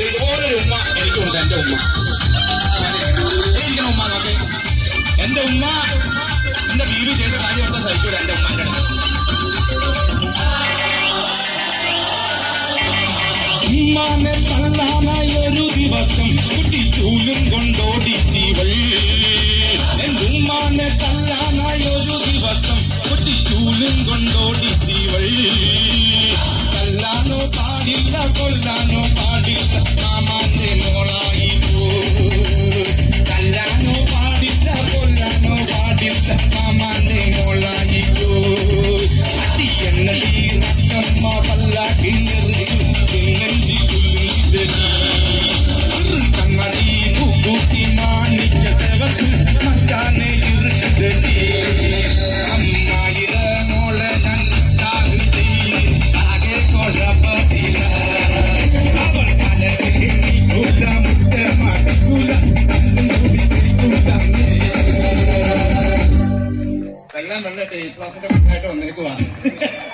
Speaker 12: ഇതുപോലൊരു ഉമ്മ എനിക്കുണ്ട്. എന്റെ ഉമ്മ എനിക്കുന്ന ഉമ്മ നോക്കെ. എന്റെ ഉമ്മ എന്റെ വീട് ചെയ്ത കാര്യമൊക്കെ സഹിക്കൂല. എന്റെ ഉമ്മാന്റെ ഉമ്മാനെ തള്ളാനായി ഒരു ദിവസം കുട്ടിച്ചൂലും കൊണ്ടോടിച്ചീവൾ. എന്റെ ഉമ്മാനെ തള്ളാനായി ഒരു ദിവസം കുട്ടിച്ചൂലും കൊണ്ടോടിച്ചീവൾ. തല്ലാനോ പാടില്ല കൊല്ലാനോ പാടില്ല മാമാന്റെ മോളായി തല്ലാനോ പാടില്ല കൊല്ലാനോ പാടില്ല മാമാന്റെ മോളായി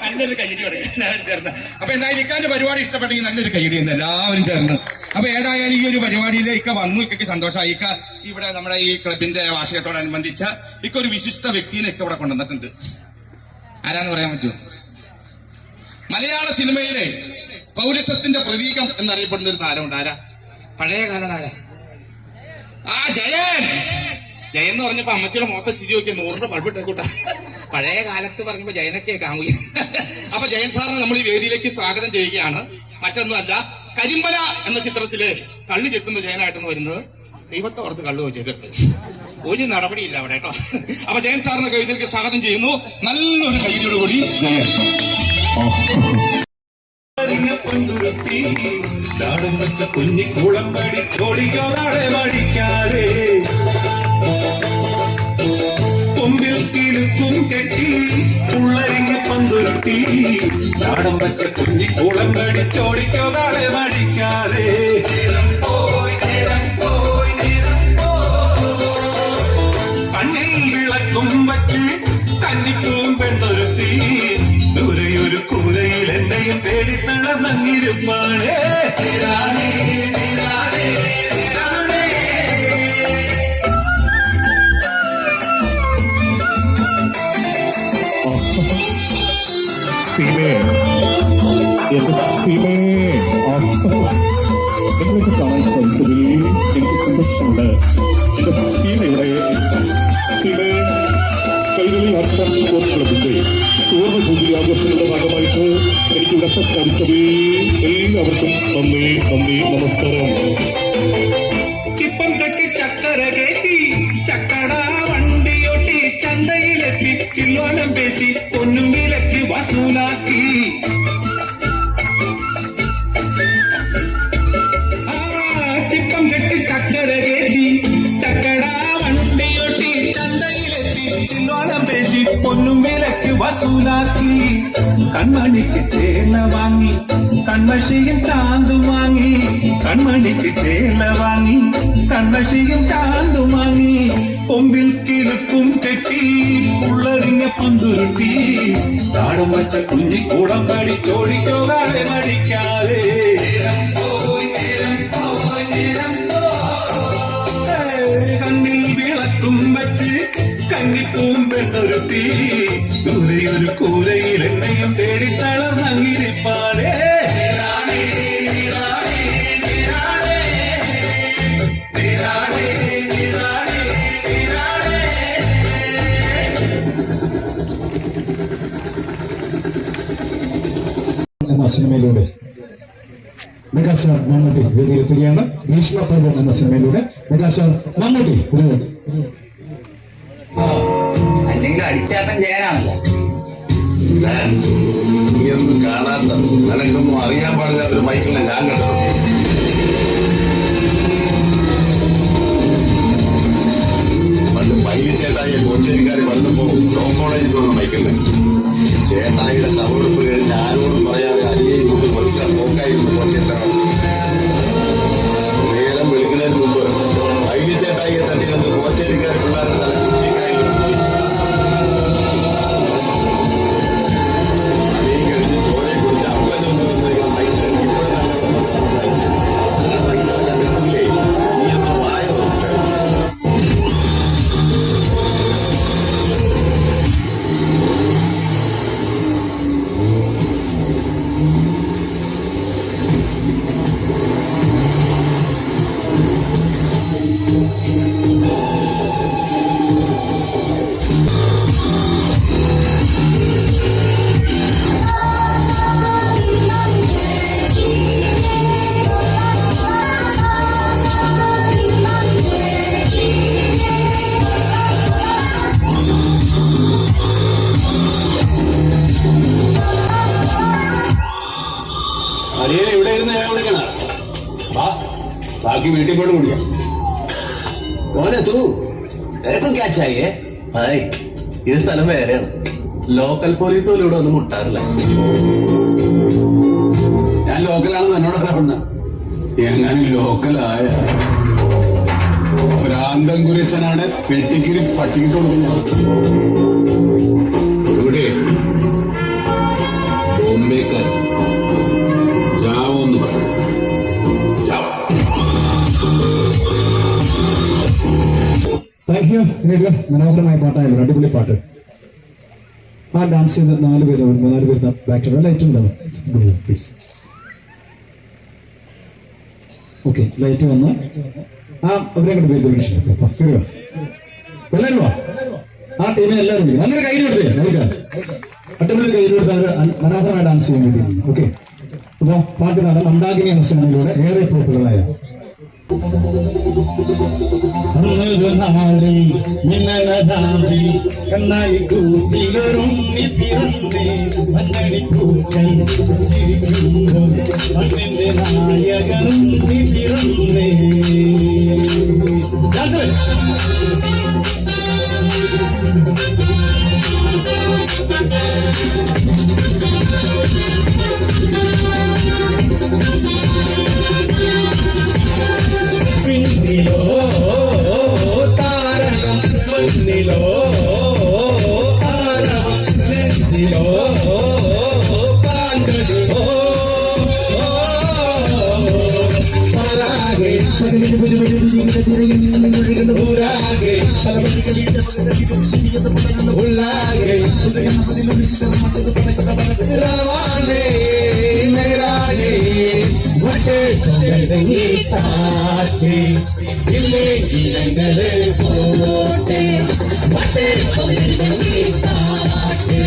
Speaker 12: നല്ലൊരു കൈയടി കൊടുക്കുക എല്ലാവരും ചേർന്ന്. അപ്പൊ എന്തായാലും ഇക്കാന്റെ പരിപാടി ഇഷ്ടപ്പെട്ടെങ്കിൽ നല്ലൊരു കൈയടി എന്ന് എല്ലാവരും ചേർന്ന്. അപ്പൊ ഏതായാലും ഈ ഒരു പരിപാടിയിൽ ഇക്ക വന്നു, ഇക്കൊക്കെ സന്തോഷമായി. ഇക്ക ഇവിടെ നമ്മുടെ ഈ ക്ലബിന്റെ വാർഷികത്തോടനുബന്ധിച്ച് ഇക്ക ഒരു വിശിഷ്ട വ്യക്തിയെ ഇക്ക ഇവിടെ കൊണ്ടുവന്നിട്ടുണ്ട്. ആരാന്ന് പറയാൻ പറ്റുമോ? മലയാള സിനിമയിലെ പൗരുഷത്തിന്റെ പ്രതീകം എന്നറിയപ്പെടുന്ന ഒരു താരമുണ്ട്. ആരാ? പഴയകാല താരം ജയൻ. ജയൻ എന്ന് പറഞ്ഞപ്പോ അമ്മച്ചിയുടെ മുഖത്തെ ചിരി നോക്കിയ 100 ബൾബിട്ടേ കൂട്ടാ. പഴയ കാലത്ത് പറഞ്ഞപ്പോ ജയനൊക്കെ കാമുകി. അപ്പൊ ജയൻ സാറിനെ നമ്മൾ ഈ വേദിയിലേക്ക് സ്വാഗതം ചെയ്യുകയാണ്. മറ്റൊന്നുമല്ല, കരിമ്പല എന്ന ചിത്രത്തില് കള്ളു ചെക്കുന്ന ജയനായിട്ടാണ് വരുന്നത്. ദൈവത്തെ ഓർത്ത് കള്ളു ചെയ്തെടുത്ത് ഒരു നടപടിയില്ല അവിടെ കേട്ടോ. അപ്പൊ ജയൻ സാറിനെ വേദിയിലേക്ക് സ്വാഗതം ചെയ്യുന്നു. നല്ലൊരു കൈയോടുകൂടി ജയൻ.
Speaker 13: കുഞ്ഞിക്കൂളം പഠിച്ചോടിക്കോ നാളെ മടിക്കാതെ കൊമ്പിൽ കിലുക്കും കെട്ടി ഉള്ളരിങ്ങ പന്തുരുട്ടി നാടൻ വച്ച കുഞ്ഞിക്കൂളം പഠിച്ചോടിക്കോ നാളെ മടിക്കാതെ കണ്ണിൽ വിളക്കും വച്ച് കന്നിപ്പൂവും പെണ്ണൊരുത്തി ദൂരെയൊരു കൂരയിൽ എന്നെയും തേടി തളർന്നിരുപ്പാണേ.
Speaker 4: നിങ്ങൾക്ക് കാണാൻ സാധിച്ചതിൽ എനിക്ക് സന്തോഷമുണ്ട്. എന്റെ സീമയുടെ കൈരളി ആർട്സ് ആൻഡ് സ്പോർട്സ് ക്ലബിന്റെ സുവർണ ജൂബിലി ആഘോഷങ്ങളുടെ ഭാഗമായിട്ട് എനിക്ക് ഇവിടെ സാധിച്ചതിൽ എല്ലാവർക്കും നന്ദി നമസ്കാരം.
Speaker 13: ചിപ്പം കെട്ടി ചക്കര കയറ്റി ചക്കട വണ്ടിയൊട്ടി ചന്തയിലെത്തി ചില്ലോലം പേശി പൊന്നും വിലക്ക് വസൂലാക്കി. ചിപ്പം കെട്ടി ചക്കര കയറ്റി ചക്കട വണ്ടിയൊട്ടി ചന്തയിലെത്തി ചില്ലോലം പേശി പൊന്നും വിലക്ക് വസൂലാക്കി. കൺമണിക്ക് ചേല വാങ്ങി കൺമഷിയും ചാന്തു വാങ്ങി. കൺമണിക്ക് ചേല വാങ്ങി കൺമഷിയും ചാന്തു വാങ്ങി. കൊമ്പിൽ കിലുക്കും കെട്ടി ഉള്ളറിഞ്ഞ പന്തുരുട്ടി നാടും വച്ച കുഞ്ഞിക്കൂടം പഠിച്ചോടിക്കോ കാലെ മടിക്കാതെ. കണ്ണിൽ വിളക്കും വച്ച് കന്നിപ്പൂവും പെണ്ണൊരുത്തി ദൂരെയൊരു കൂരയിൽ എന്നെയും തേടി തളർന്നിരിപ്പാടേ.
Speaker 3: എന്ന സിനിമയിലൂടെ മെഗാസ്റ്റാർ മമ്മൂട്ടി വേദിയിലെത്തുകയാണ്. ഭീഷ്മപർവം എന്ന സിനിമയിലൂടെ മെഗാസ്റ്റാർ മമ്മൂട്ടി
Speaker 7: അല്ലെങ്കിൽ അടിച്ചാട്ടം ചെയ്യാനാണല്ലോ.
Speaker 14: നീയൊന്നും കാണാത്ത നിനക്കൊന്നും അറിയാൻ പാടില്ലാത്തൊരു മൈക്കിളിനെ ഞാൻ കണ്ടിട്ടുണ്ട്. പണ്ട് പൈലി ചേട്ടായിയെ കോച്ചേരിക്കാർ വന്നപ്പോ ലോ കോളേജിൽ വന്ന മൈക്കിളിനെ ചേട്ടായിയുടെ ശവമെടുപ്പ് കഴിഞ്ഞ് ആരോടും പറയാതെ അരിയെയും കൊണ്ട് ഒറ്റ പോക്കായിരുന്നു കോച്ചേരിക്കാരാണ്. നേരം വിളിക്കുന്നതിന് മുമ്പ് പൈലി ചേട്ടായിയെ തട്ടി കണ്ട് കോച്ചേരിക്കാർ പിള്ളേരെ തല കുച്ചിക്കായി ചോരയെ കുറിച്ച് അവകാശം മൈക്കിളിനെ കണ്ടിട്ടില്ലേ? നീ എത്ര വായ അടിയനെ ഇവിടെ ഇരുന്ന് ഞാൻ വിളിക്കണ ബാക്കി വീട്ടിൽ പോയിട്ട് കുടിക്കാം.
Speaker 15: മോനെ തൂ എനക്കും ക്യാച്ചായേ. ഹായ്, ഇത് സ്ഥലം വേറെയാണ്. ലോക്കൽ പോലീസ് പോലും ഇവിടെ ഒന്നും മുട്ടാറില്ല.
Speaker 14: ഞാൻ ലോക്കലാണെന്ന് എന്നോട് പറഞ്ഞ എങ്ങനെ ലോക്കലായ ഭ്രാന്തം കുറിച്ചനാണ് പെട്ടിക്കിരി പട്ടിക്കിട്ട് കൊടുക്കുന്നത്. ഇവിടെ
Speaker 3: താങ്ക് യു. മനോഹരമായ പാട്ടായാലും അടിപൊളി പാട്ട്. ആ ഡാൻസ് ചെയ്ത് 4 പേര് 4 പേര് ബാക്കിൽ ലൈറ്റ് ഉണ്ടാവും പ്ലീസ്. ഓക്കെ, ലൈറ്റ് വന്നു. അവരെ കൊണ്ട് പേര് എല്ലാവരും വാ. ആ ടീമിന് എല്ലാവരും വിളിക്കും. അങ്ങനെ കയ്യിൽ കൊടുത്തേ നമുക്ക് അടിപൊളി കയ്യിൽ കൊടുത്ത് അവർ മനോഹരമായി ഡാൻസ് ചെയ്യാൻ വേണ്ടി. ഓക്കെ, അപ്പൊ പാട്ട് നടൻ മന്ദാകിനി എന്ന സിനിമയിലൂടെ ഏറെ പോപ്പുലറായ
Speaker 11: എന്നായി കൂട്ടിലൊരുണ്ണി പിറന്നേ മണ്ണടിപ്പൂക്കൾ ചിരിക്കുമ്പോൾ മണ്ണിന്റെ നായകനുണ്ണി പിറന്നേ. പിന്നിലോ താരകം മണ്ണിലോ താരകം നെഞ്ചിലോ പാങ്കടിലോ പരാഗെ ൂരാകെ ഉള്ളാകെ രവാനെ മേരാകെ വട്ടേ ചൊങ്കി താറ്റേ ഇല്ലേ ഇലങ്ങളെ പോട്ടെ വട്ടേ ചൊങ്കി താറ്റേ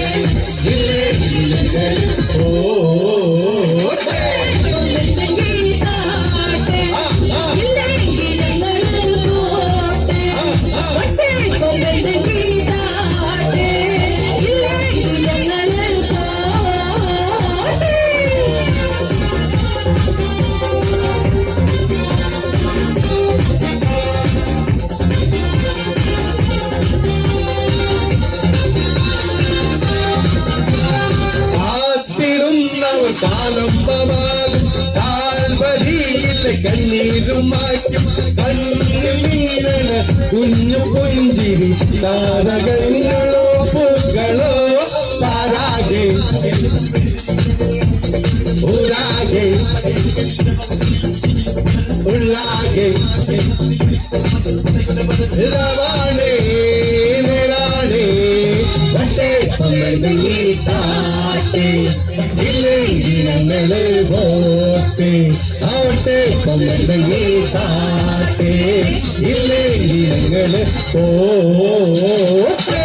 Speaker 11: ഇല്ലേ ഇലങ്ങളെ പോട്ടെ. കാലമ്പമാലും താഴ്വരിയിലെ കണ്ണീരും മാറ്റും കണ്ണിൽ നീരണ കുഞ്ഞു പുഞ്ചിരി താരകങ്ങളോ പൂക്കളോ താരാകെ ഊരാകെ ഉള്ളാകെ രവാണേ നേരാണേ വട്ടേ പമ്മി താട്ടേ ഇല്ലേ ഇനങ്ങളെ പോട്ടെ ആവട്ടെ പമ്മി താട്ടേ ഇല്ലേ ഇനങ്ങളെ പോട്ടെ.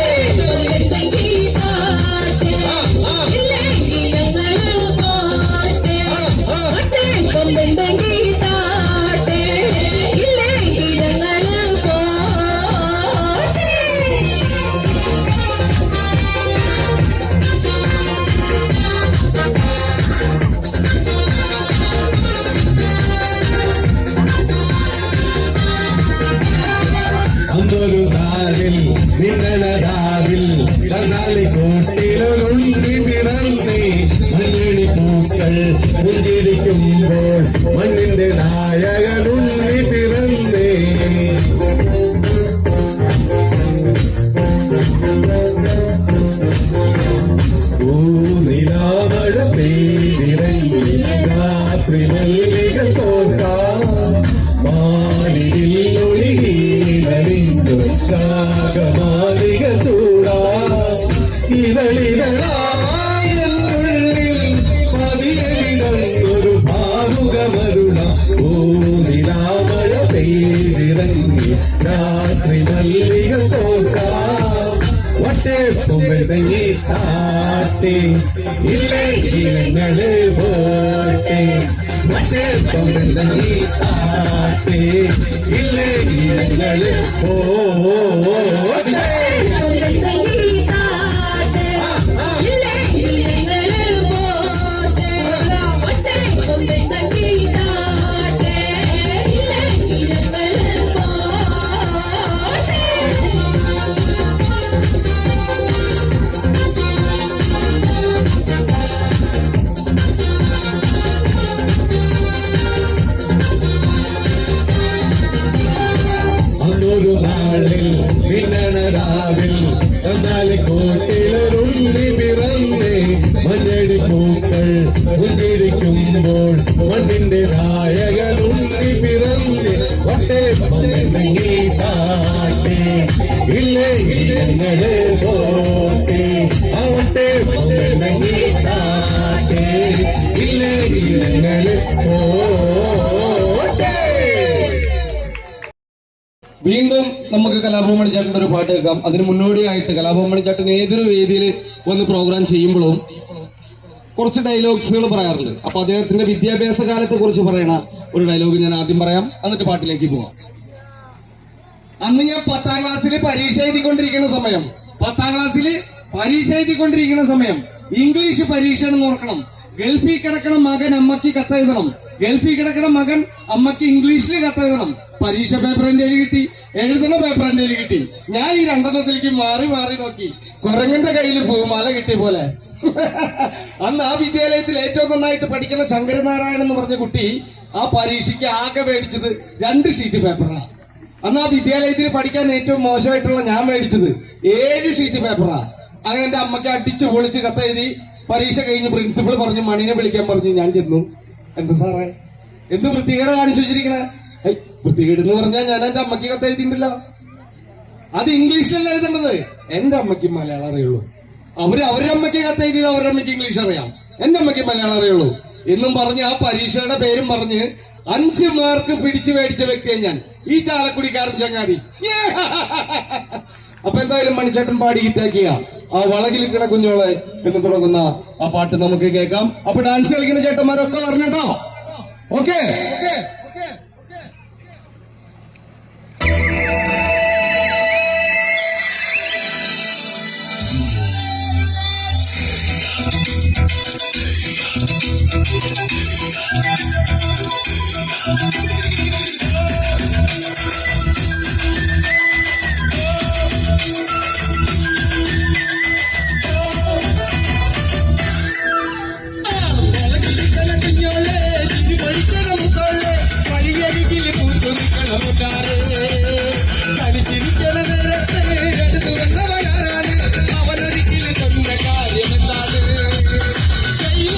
Speaker 11: നിങ്ങളതാവിൽ കനാലി കൂട്ടിലൊരുണ്ടി പിറന്നേ മഞ്ഞണി പൂക്കൾ പുഞ്ചിരിക്കുമ്പോൾ മണ്ണിന്റെ നായകനുണ്ണി പിറന്നേ. നിലാമഴ പെയ്തിറങ്ങി രാത്രി മല്ലികൾ തോക്കാം മാലിയിൽ ഒഴുകിയിലറിഞ്ഞു രാഗമാലിക ചൂടാ ഇതളിതളായുള്ളിൽ പതിയലിടൊരു ഭാവുകമരുണ. ഓ നിലാമഴ പെയ്തിറങ്ങി രാത്രി മല്ലികൾ തോക്കാം വട്ടേ പൊമ്പി താട്ടേ ഇല്ലേ ഇനങ്ങളെ പോട്ടെ വട്ടേ പൊമ്പി താട്ടേ ഇല്ലേ ഇനങ്ങളെ പോട്ടെ. രാവിൽ എന്നാൽ കൂട്ടിലൊരുണ്ടി പിറന്നേ മഞ്ഞടി പൂക്കൾ പുഞ്ചിരിക്കുമ്പോൾ മണ്ണിന്റെ നായകനുണ്ടി പിറന്നേ വട്ടേ താട്ടേ
Speaker 3: ഞങ്ങള് പോട്ടെ ആവട്ടെ നാട്ടെ ഇല്ലെങ്കിൽ ഞങ്ങള് പോട്ടെ.
Speaker 11: വീണ്ടും നമുക്ക് കലാഭവൻ ചേട്ടന്റെ ഒരു പാട്ട് കേൾക്കാം. അതിന് മുന്നോടിയായിട്ട് കലാഭവൻ ചേട്ടൻ ഏതൊരു വേദിയിൽ വന്ന് പ്രോഗ്രാം ചെയ്യുമ്പോഴും കുറച്ച് ഡയലോഗ്സുകൾ പറയാറുണ്ട്. അപ്പൊ അദ്ദേഹത്തിന്റെ വിദ്യാഭ്യാസ കാലത്തെ കുറിച്ച് പറയണ ഒരു ഡയലോഗ് ഞാൻ ആദ്യം പറയാം, എന്നിട്ട് പാട്ടിലേക്ക് പോവാം. അന്ന് ഞാൻ 10ാം ക്ലാസ്സിൽ പരീക്ഷ എഴുതിക്കൊണ്ടിരിക്കുന്ന സമയം ഇംഗ്ലീഷ് പരീക്ഷയാണെന്ന് ഓർക്കണം. ഗൾഫിൽ കിടക്കണ മകൻ അമ്മയ്ക്ക് കത്തെഴുതണം, ഗൾഫിൽ കിടക്കണ മകൻ അമ്മയ്ക്ക് ഇംഗ്ലീഷിൽ കത്തെഴുതണം. പരീക്ഷ പേപ്പർ എന്റെ കിട്ടി, എഴുതുന്ന പേപ്പർ എന്റെ കിട്ടി. ഞാൻ ഈ രണ്ടെണ്ണത്തിലേക്ക് മാറി മാറി നോക്കി, കുരങ്ങന്റെ കയ്യിൽ പൂമാല കിട്ടിയ പോലെ. അന്ന് ആ വിദ്യാലയത്തിൽ ഏറ്റവും നന്നായിട്ട് പഠിക്കുന്ന ശങ്കരനാരായണൻ എന്ന് പറഞ്ഞ കുട്ടി ആ പരീക്ഷയ്ക്ക് ആകെ മേടിച്ചത് 2 ഷീറ്റ് പേപ്പറാണ്. അന്ന് ആ വിദ്യാലയത്തിൽ പഠിക്കാൻ ഏറ്റവും മോശമായിട്ടുള്ള ഞാൻ മേടിച്ചത് 7 ഷീറ്റ് പേപ്പറാ. അങ്ങനെ എന്റെ അമ്മയ്ക്ക് അടിച്ചു പൊളിച്ച് കത്തെഴുതി പരീക്ഷ കഴിഞ്ഞ് പ്രിൻസിപ്പൾ പറഞ്ഞു മണിനെ വിളിക്കാൻ പറഞ്ഞു. ഞാൻ ചെന്നു. എന്താ സാറേ എന്ത് വൃത്തികേട് കാണിച്ചു വെച്ചിരിക്കണേ? വൃത്തികേട് എന്ന് പറഞ്ഞാൽ ഞാൻ എന്റെ അമ്മയ്ക്ക് കത്തെഴുതിയിട്ടില്ല, അത് ഇംഗ്ലീഷിലല്ല എഴുതേണ്ടത്. എന്റെ അമ്മയ്ക്ക് മലയാളം അറിയുള്ളൂ. അവരുടെ അമ്മയ്ക്ക് കത്തെഴുതിയത് അവരുടെ അമ്മയ്ക്ക് ഇംഗ്ലീഷ് അറിയാം, എന്റെ അമ്മയ്ക്ക് മലയാളം അറിയുള്ളൂ എന്നും പറഞ്ഞ് ആ പരീക്ഷയുടെ പേരും പറഞ്ഞ് 5 മാർക്ക് പിടിച്ചു മേടിച്ച വ്യക്തിയെ ഞാൻ, ഈ ചാലക്കുടിക്കാരൻ ചങ്ങാതി. അപ്പൊ എന്തായാലും മണിച്ചേട്ടൻ പാടി ഹിറ്റാക്കിയ ആ വളകിലിക്കണ കുഞ്ഞോളെ എന്ന് തുടങ്ങുന്ന ആ പാട്ട് നമുക്ക് കേൾക്കാം. അപ്പൊ ഡാൻസ് കളിക്കുന്ന ചേട്ടന്മാരൊക്കെ പറഞ്ഞോ. ഓക്കെ
Speaker 13: അവനൊരിക്കലും സ്വന്തം കാര്യമെന്താണ് കയ്യിൽ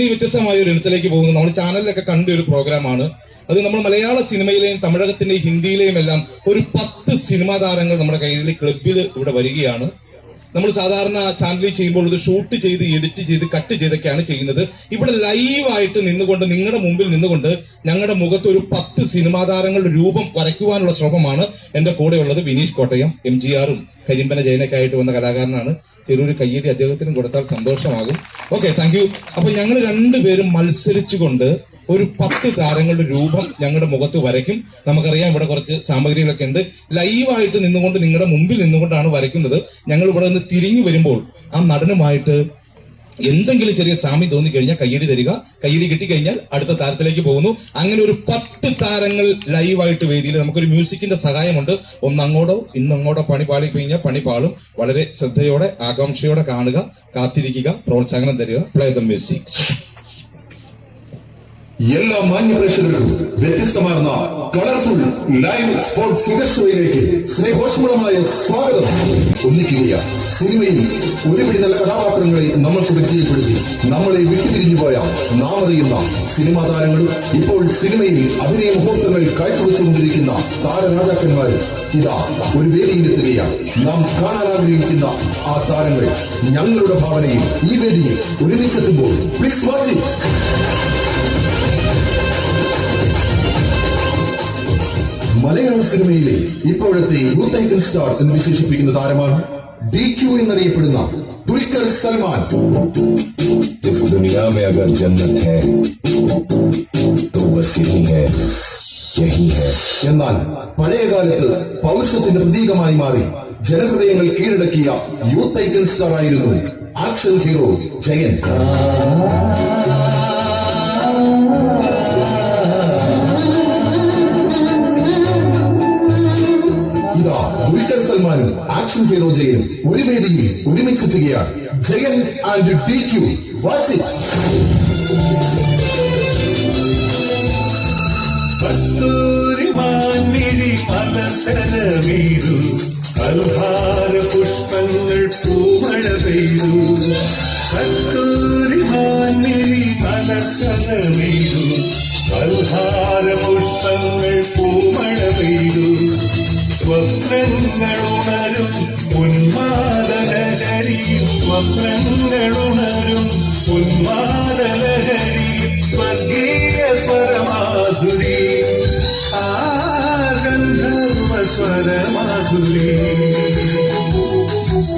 Speaker 12: ഇനി വ്യത്യസ്തമായ ഒരു ഇനത്തിലേക്ക് പോകുന്നു. നമ്മൾ ചാനലിലൊക്കെ കണ്ട ഒരു പ്രോഗ്രാമാണ്. അത് നമ്മൾ മലയാള സിനിമയിലെയും തമിഴകത്തിന്റെയും ഹിന്ദിയിലെയും എല്ലാം ഒരു 10 സിനിമാ താരങ്ങൾ നമ്മുടെ കയ്യിലെ ക്ലബിൽ ഇവിടെ വരികയാണ്. നമ്മൾ സാധാരണ ചാനലിൽ ചെയ്യുമ്പോൾ ഇത് ഷൂട്ട് ചെയ്ത് എഡിറ്റ് ചെയ്ത് കട്ട് ചെയ്തൊക്കെയാണ് ചെയ്യുന്നത്. ഇവിടെ ലൈവായിട്ട് നിന്നുകൊണ്ട് നിങ്ങളുടെ മുമ്പിൽ നിന്നുകൊണ്ട് ഞങ്ങളുടെ മുഖത്ത് ഒരു 10 സിനിമാ താരങ്ങളുടെ രൂപം വരയ്ക്കുവാനുള്ള ശ്രമമാണ്. എന്റെ കൂടെ ഉള്ളത് വിനീഷ് കോട്ടയം, MGRും കരിമ്പന ജയനൊക്കെ ആയിട്ട് വന്ന കലാകാരനാണ്. ചെറിയൊരു കയ്യടി അദ്ദേഹത്തിനും കൊടുത്താൽ സന്തോഷമാകും. Okay, thank U. അപ്പൊ ഞങ്ങൾ രണ്ടുപേരും മത്സരിച്ചുകൊണ്ട് ഒരു 10 താരങ്ങളുടെ രൂപം ഞങ്ങളുടെ മുഖത്ത് വരയ്ക്കും. നമുക്കറിയാം ഇവിടെ കുറച്ച് സാമഗ്രികളൊക്കെ ഉണ്ട്. ലൈവായിട്ട് നിന്നുകൊണ്ട് നിങ്ങളുടെ മുമ്പിൽ നിന്നുകൊണ്ടാണ് വരയ്ക്കുന്നത്. ഞങ്ങൾ ഇവിടെ നിന്ന് തിരിഞ്ഞു വരുമ്പോൾ ആ നടനുമായിട്ട് എന്തെങ്കിലും ചെറിയ സാമ്യം തോന്നിക്കഴിഞ്ഞാൽ കയ്യടി തരിക. കയ്യടി കിട്ടിക്കഴിഞ്ഞാൽ അടുത്ത താരത്തിലേക്ക് പോകുന്നു. അങ്ങനെ ഒരു 10 താരങ്ങൾ ലൈവായിട്ട് വേദിയിൽ നമുക്കൊരു മ്യൂസിക്കിന്റെ സഹായമുണ്ട്. ഒന്നങ്ങോട്ടോ ഇന്നങ്ങോട്ടോ പണി പാടി കഴിഞ്ഞാൽ പണി പാളും. വളരെ ശ്രദ്ധയോടെ ആകാംക്ഷയോടെ കാണുക, കാത്തിരിക്കുക, പ്രോത്സാഹനം തരിക. Play the music.
Speaker 14: എല്ലാ മാന്യ പ്രേക്ഷകർക്കും വ്യത്യസ്തമാർന്ന കളർഫുൾ ലൈവ് സ്പോർട്സ് ഫിഗർ ഷോയിലേക്ക് സ്നേഹോഷ്മളമായ സ്വാഗതം. ഒന്നിക്കുക, സിനിമയിൽ ഒരുപിടി നല്ല കഥാപാത്രങ്ങളെ നമ്മൾക്ക് പരിചയപ്പെടുത്തി നമ്മളെ വിട്ടുപിരിഞ്ഞുപോയ നാം അറിയുന്ന സിനിമാ താരങ്ങളും ഇപ്പോൾ സിനിമയിൽ അഭിനയ മുഹൂർത്തങ്ങൾ കാഴ്ചവെച്ചുകൊണ്ടിരിക്കുന്ന താരരാജാക്കന്മാരും ഇതാ ഒരു വേദിയിലെത്തുകയാണ്. നാം കാണാൻ ആഗ്രഹിക്കുന്ന ആ താരങ്ങൾ ഞങ്ങളുടെ ഭാവനയിൽ ഈ വേദിയിൽ ഒരുമിച്ചെത്തുമ്പോൾ പ്ലീസ് വാച്ച് ഇറ്റ്. മലയാള സിനിമയിലെ ഇപ്പോഴത്തെ യൂത്ത് ഐക്കൺ സ്റ്റാർ എന്ന് വിശേഷിപ്പിക്കുന്ന താരമാണ് DQ എന്നറിയപ്പെടുന്ന ദുൽഖർ സൽമാൻ.
Speaker 16: इस दुनिया में अगर जन्नत है तो बस यही है, यही है.
Speaker 14: എന്നാൽ പഴയകാലത്ത് പൗരുഷത്തിന്റെ പ്രതീകമായി മാറി ജനഹൃദയങ്ങൾ കീഴടക്കിയ യൂത്ത് ഐക്കൺ സ്റ്റാർ ആയിരുന്നു ആക്ഷൻ ഹീറോ ജയൻ. ഇതാ ദുൽഖർ സൽമാനും ആക്ഷൻ ഹീറോ ജയനും ഒരു വേദിയിൽ ഒരുമിച്ചെത്തുകയാണ്. Jayan and DQ. Watch it.
Speaker 13: കസ്തൂരി മാൻമിഴി പലസരമീതു കൽഹാര പുഷ്പങ്ങൾ പൂമഴ പെയ്തു. കസ്തൂരി മാൻമിഴി പലസരമീതു കൽഹാര പുഷ്പങ്ങൾ പൂമഴ പെയ്തു. സ്വപ്നങ്ങളുണരും ഉന്മാദലഹരി, സ്വപ്നങ്ങളുണരും ഉന്മാദലഹരി, സ്വർഗീയ സ്വരമാധുരി, ആ ഗന്ധർവ സ്വരമാധുരി.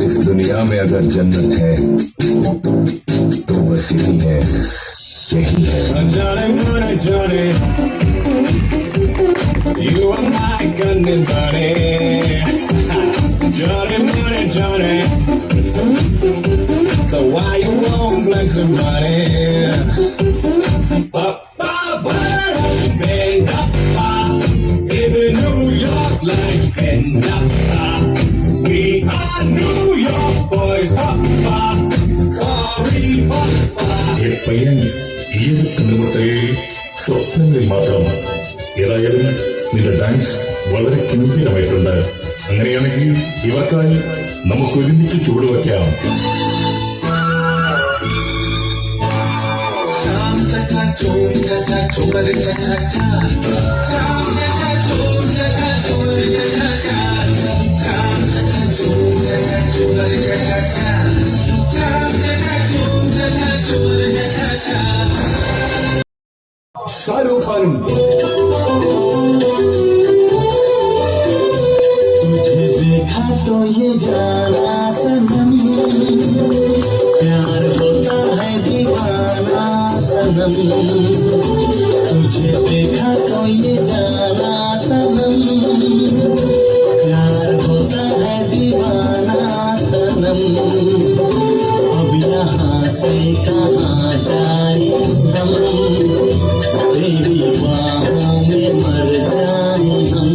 Speaker 16: इस दुनिया में अगर जन्नत है तो बस यही है, यही है.
Speaker 13: Johnny, you are my gun and buddy. Johnny, so why you won't like somebody? In New York like we are New York boys. Sorry,
Speaker 4: പയ്യൻ ഈ ഒരു കണ്ടുമുട്ടൽ സ്വപ്നങ്ങളിൽ മാത്രം. ഏതായാലും നിന്റെ ഡാൻസ് വളരെ ഗംഭീരമായിട്ടുണ്ട്. അങ്ങനെയാണെങ്കിൽ ഇവർക്കായി നമുക്ക് ഒരുമിച്ച് ചുവടുവയ്ക്കാം.
Speaker 14: ഷാരൂഖ് ഖാനും
Speaker 13: तुझे देखा तो ये जाना सनम, प्यार होता है दीवाना सनम. तुझे देखा तो ये जाना सनम, प्यार होता है दीवाना सनम. अब यहाँ से कहाँ जाए हम, तेरी बाहों में मर जाए हम.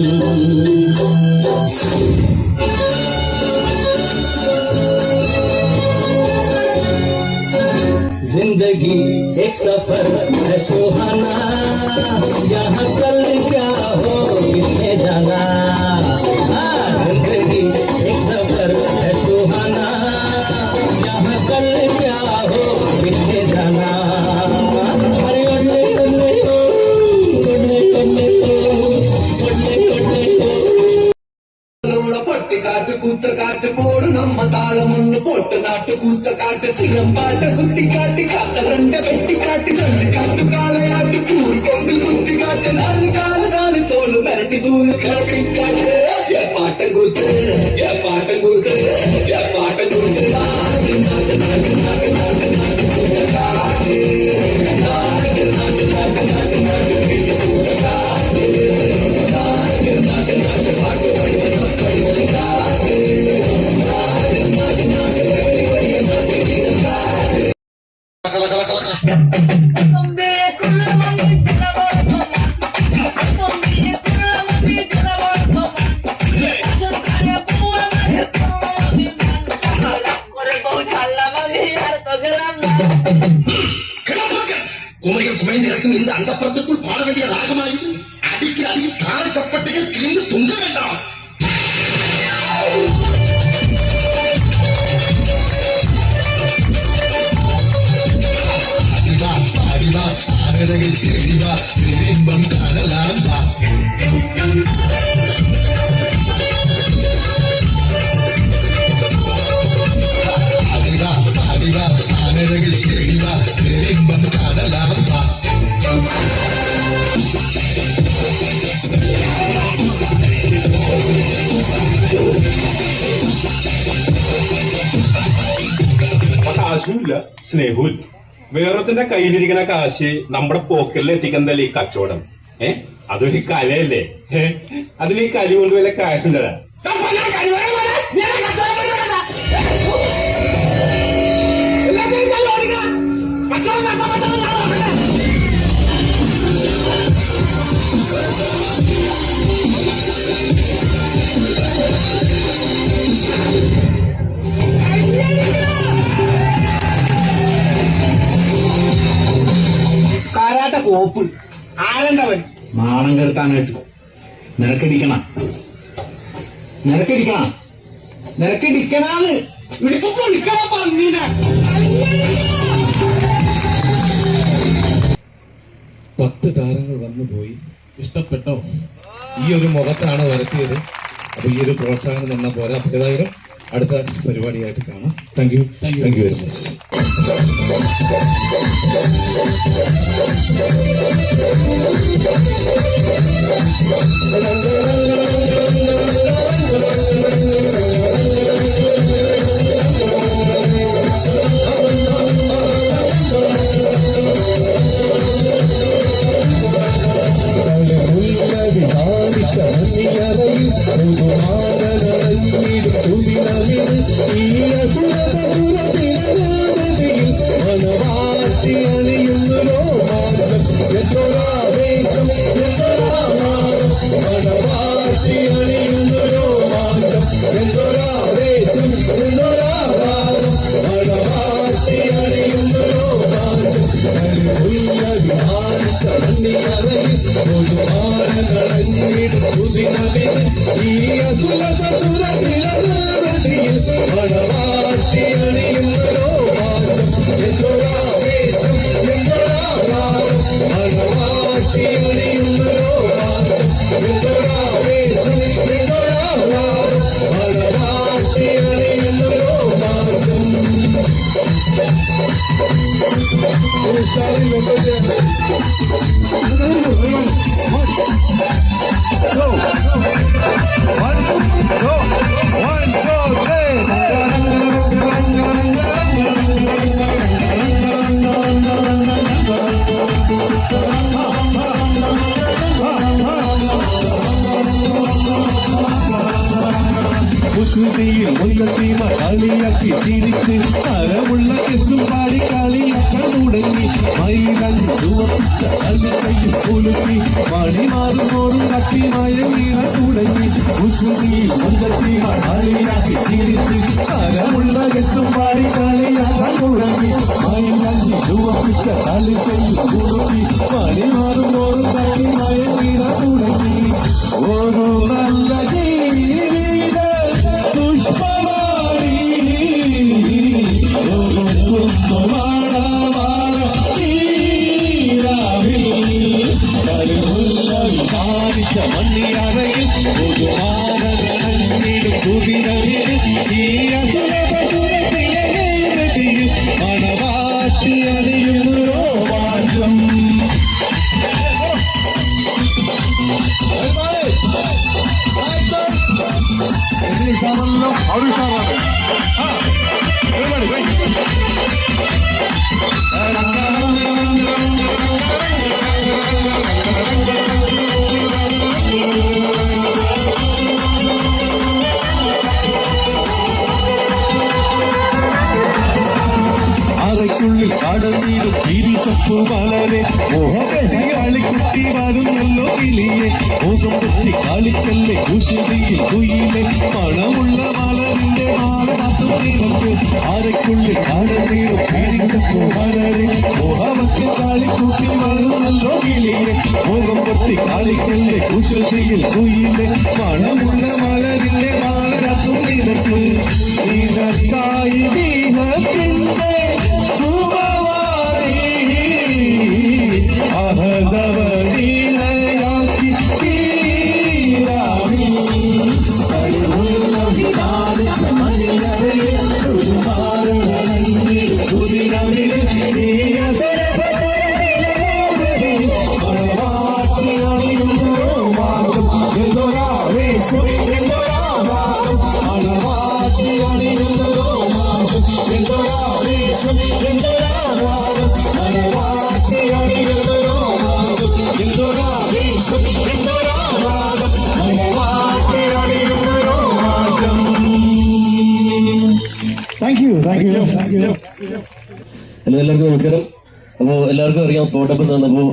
Speaker 13: जिंदगी एक सफर है सुहाना, यहाँ कल क्या हो किसने जाना. जिंदगी एक सफर है सुहाना, यहाँ कल क्या हो किसने जाना. പാട്ട സുട്ടിക്കാട്ടി കാത്തറന്റെ വെട്ടിക്കാട്ടി കാട്ടു കാളയാട്ടി കൂടിക്കൊണ്ട് കുത്തിക്കാട്ട് നാല് കാല് തോള് മരട്ടി തൂങ്ങി കളിക്കാട്ട് പാട്ടം കൂത്ത് പാട്ടം കൂത്ത് പാട്ടം കൂത്ത്
Speaker 12: குமரிகள் குமைந்து இறக்கும் இந்த அண்டப்புறத்துக்குள் பாட வேண்டிய ராகமாயுது அடிக்கிற அடியில் கால கப்பட்டைகள் கிழிந்து துங்க வேண்டாம். அடிவா அடிவா ஆனடகில் தெளிவா இன்பம் காணலாம் வா. அடிவா அடிவா ஆனடகில் தெளிவா இன்பம் காணலாம் வா.
Speaker 17: കാശുമില്ല സ്നേഹവും വേറൊരുത്തിന്റെ കയ്യിലിരിക്കുന്ന കാശ് നമ്മുടെ പോക്കലിൽ എത്തിക്കുന്നതല്ലേ ഈ കച്ചവടം. അതൊരു കലയല്ലേ. അതിൽ ഈ കലി കൊണ്ട് വല്ല കാശുണ്ടടാ.
Speaker 11: കാരാട്ട കോപ്പ് ആരണ്ടവൻ നാണം കെടുത്താനായിട്ട് നിനക്കടിക്കണം നിനക്കടിക്കണാന്ന് വിളിക്കണം പന്നീനെ.
Speaker 5: 10 താരങ്ങൾ വന്നുപോയി. ഇഷ്ടപ്പെട്ടോ? ഈ ഒരു മുഖത്താണ് വരത്തിയത്. അപ്പൊ ഈ ഒരു പ്രോത്സാഹനം തന്നാൽ പോരാ. അപ്പൊ ഏതായാലും അടുത്ത പരിപാടിയായിട്ട് കാണാം. Thank you very much. കളിയാക്കി തിരിച്ച് തരമുള്ള കെസും പാടി കളിയാക്കാൻ തുടങ്ങി. മൈതങ്ങി ചുവപ്പിച്ച കല്ലിക്കൈയും കുലുക്കി മണിമാറുന്നോടും കത്തി മയങ്ങീറ തുടങ്ങി. കുസുതിയിൽ മുല്ലത്തി കളിയാക്കി തിരിച്ച് തരമുള്ള കെസും പാടി കളിയാക്കാൻ തുടങ്ങി. മൈതങ്ങി ചുവപ്പിച്ച കല്ലിക്കൈയും കുലുക്കി മണിമാറുന്നോടും കത്തി മയങ്ങീറ തുടങ്ങി. ഒരു നല്ല ജീവിത പുഷ്പവാടി മണ്ണിയറയിൽ പുതുമാരണിടും പുതിരവിൽ ഈ അസുരപസുരത്തിലെ
Speaker 13: അരയ്ക്കുള്ളിൽ കടന്നീരും തിരിച്ചപ്പു വളരെ മോഹകളിക്കുട്ടി വരുന്നല്ലോ കിളിയെ മുഖം കുത്തി കളിക്കല്ലേ കുശിതിയിൽ കുയിലെ മണമുള്ള മലരിന്റെ മാലനാത്തുക്ക് അരയ്ക്കുള്ളിൽ കടന്നീരും തിരിച്ചപ്പു വളരെ മോഹമത്തിൽ കളിക്കുട്ടി വരുന്നല്ലോ കിളിയെ മുഖം കുത്തി കളിക്കല്ലേ കുശിതിയിൽ കുയിലെ മണമുള്ള മലരിന്റെ മാലനാത്തുക്ക് നിനക്കായി ദീനത്തിന്റെ അഹദവദീനയാക്കി തീരാമി
Speaker 15: ഹലോ, എല്ലാവർക്കും നമസ്കാരം. അപ്പോൾ എല്ലാവർക്കും അറിയാം സ്പോട്ട് അപ്പ് തന്നപ്പോൾ